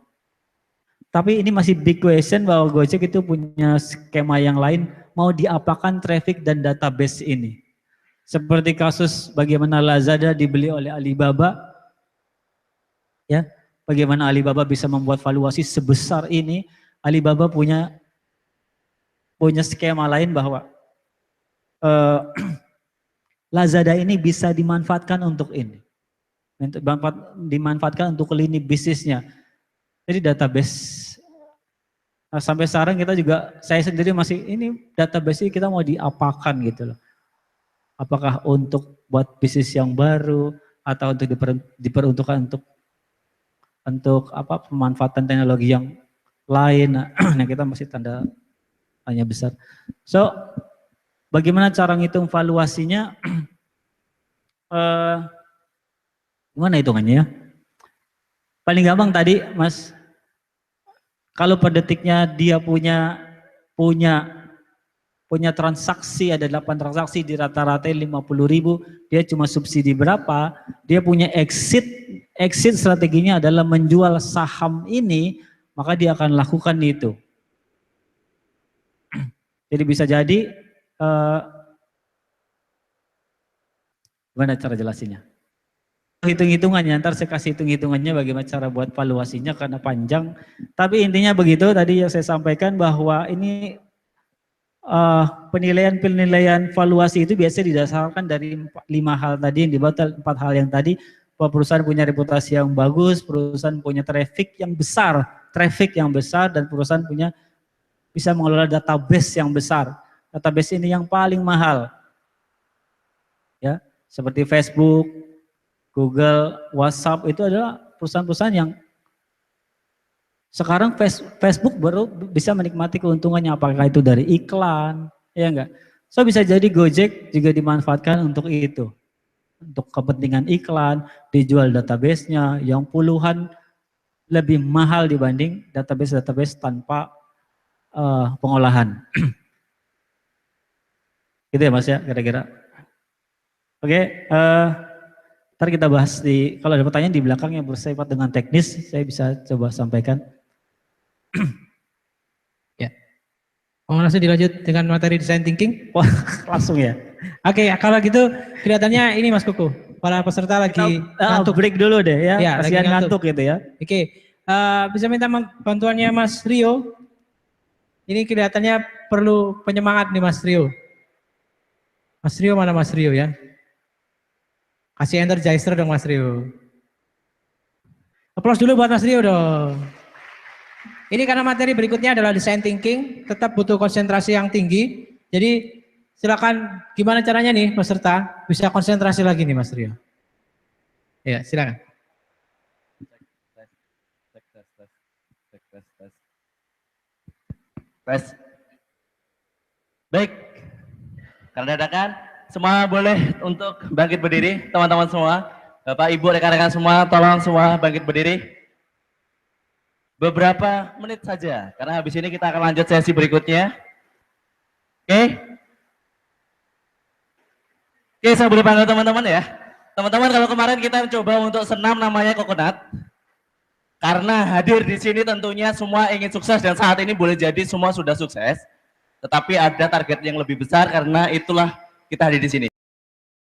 Tapi ini masih big question bahwa Gojek itu punya skema yang lain, mau diapakan traffic dan database ini. Seperti kasus bagaimana Lazada dibeli oleh Alibaba, ya, bagaimana Alibaba bisa membuat valuasi sebesar ini. Alibaba punya skema lain bahwa Lazada ini bisa dimanfaatkan untuk ini. Dimanfaatkan untuk lini bisnisnya. Jadi database. Nah, sampai sekarang kita juga, saya sendiri masih, ini database ini kita mau diapakan gitu loh. Apakah untuk buat bisnis yang baru, atau untuk diperuntukkan untuk pemanfaatan teknologi yang lain. Nah kita masih tanda tanya besar. So, bagaimana cara ngitung valuasinya? Gimana hitungannya ya? Paling gampang tadi Mas, kalau per detiknya dia punya transaksi, ada 8 transaksi di rata-rata 50.000, dia cuma subsidi berapa, dia punya exit strateginya adalah menjual saham ini, maka dia akan lakukan itu. Jadi bisa jadi, gimana cara jelasinnya? Hitung-hitungannya, ntar saya kasih hitung-hitungannya bagaimana cara buat valuasinya karena panjang. Tapi intinya begitu tadi yang saya sampaikan bahwa ini penilaian valuasi itu biasanya didasarkan dari 5 hal tadi yang dibahas, 4 hal yang tadi, bahwa perusahaan punya reputasi yang bagus, perusahaan punya traffic yang besar, dan perusahaan bisa mengelola database yang besar. Database ini yang paling mahal, ya, seperti Facebook, Google, WhatsApp itu adalah perusahaan-perusahaan yang sekarang Facebook baru bisa menikmati keuntungannya, apakah itu dari iklan, ya enggak. So bisa jadi Gojek juga dimanfaatkan untuk itu, untuk kepentingan iklan, dijual database-nya yang puluhan lebih mahal dibanding database tanpa pengolahan. Gitu ya Mas ya, kira-kira. Oke, ntar kita bahas kalau ada pertanyaan di belakang yang bersifat dengan teknis, saya bisa coba sampaikan. Ya. Mau langsung dilanjut dengan materi design thinking? Wah, langsung ya. Oke, kalau gitu kelihatannya ini Mas Kuku, para peserta lagi ngantuk. Break dulu deh ya, Ya, lagi kasihan ngantuk. ngantuk gitu ya. Oke, bisa minta bantuannya Mas Rio? Ini kelihatannya perlu penyemangat nih Mas Rio. Mas Rio mana Mas Rio ya? Kasih energizer dong Mas Rio. Applause dulu buat Mas Rio dong. Ini karena materi berikutnya adalah design thinking, tetap butuh konsentrasi yang tinggi. Jadi silakan gimana caranya nih peserta bisa konsentrasi lagi nih Mas Rio. Ya, silakan. Tes. Baik. Karena dadakan, semua boleh untuk bangkit berdiri, teman-teman semua. Bapak, Ibu, rekan-rekan semua, tolong semua bangkit berdiri. Beberapa menit saja, karena habis ini kita akan lanjut sesi berikutnya. Oke? Oke, saya boleh panggil teman-teman ya. Teman-teman, kalau kemarin kita coba untuk senam namanya coconut. Karena hadir di sini tentunya semua ingin sukses dan saat ini boleh jadi semua sudah sukses. Tetapi ada target yang lebih besar karena itulah kita hadir di sini.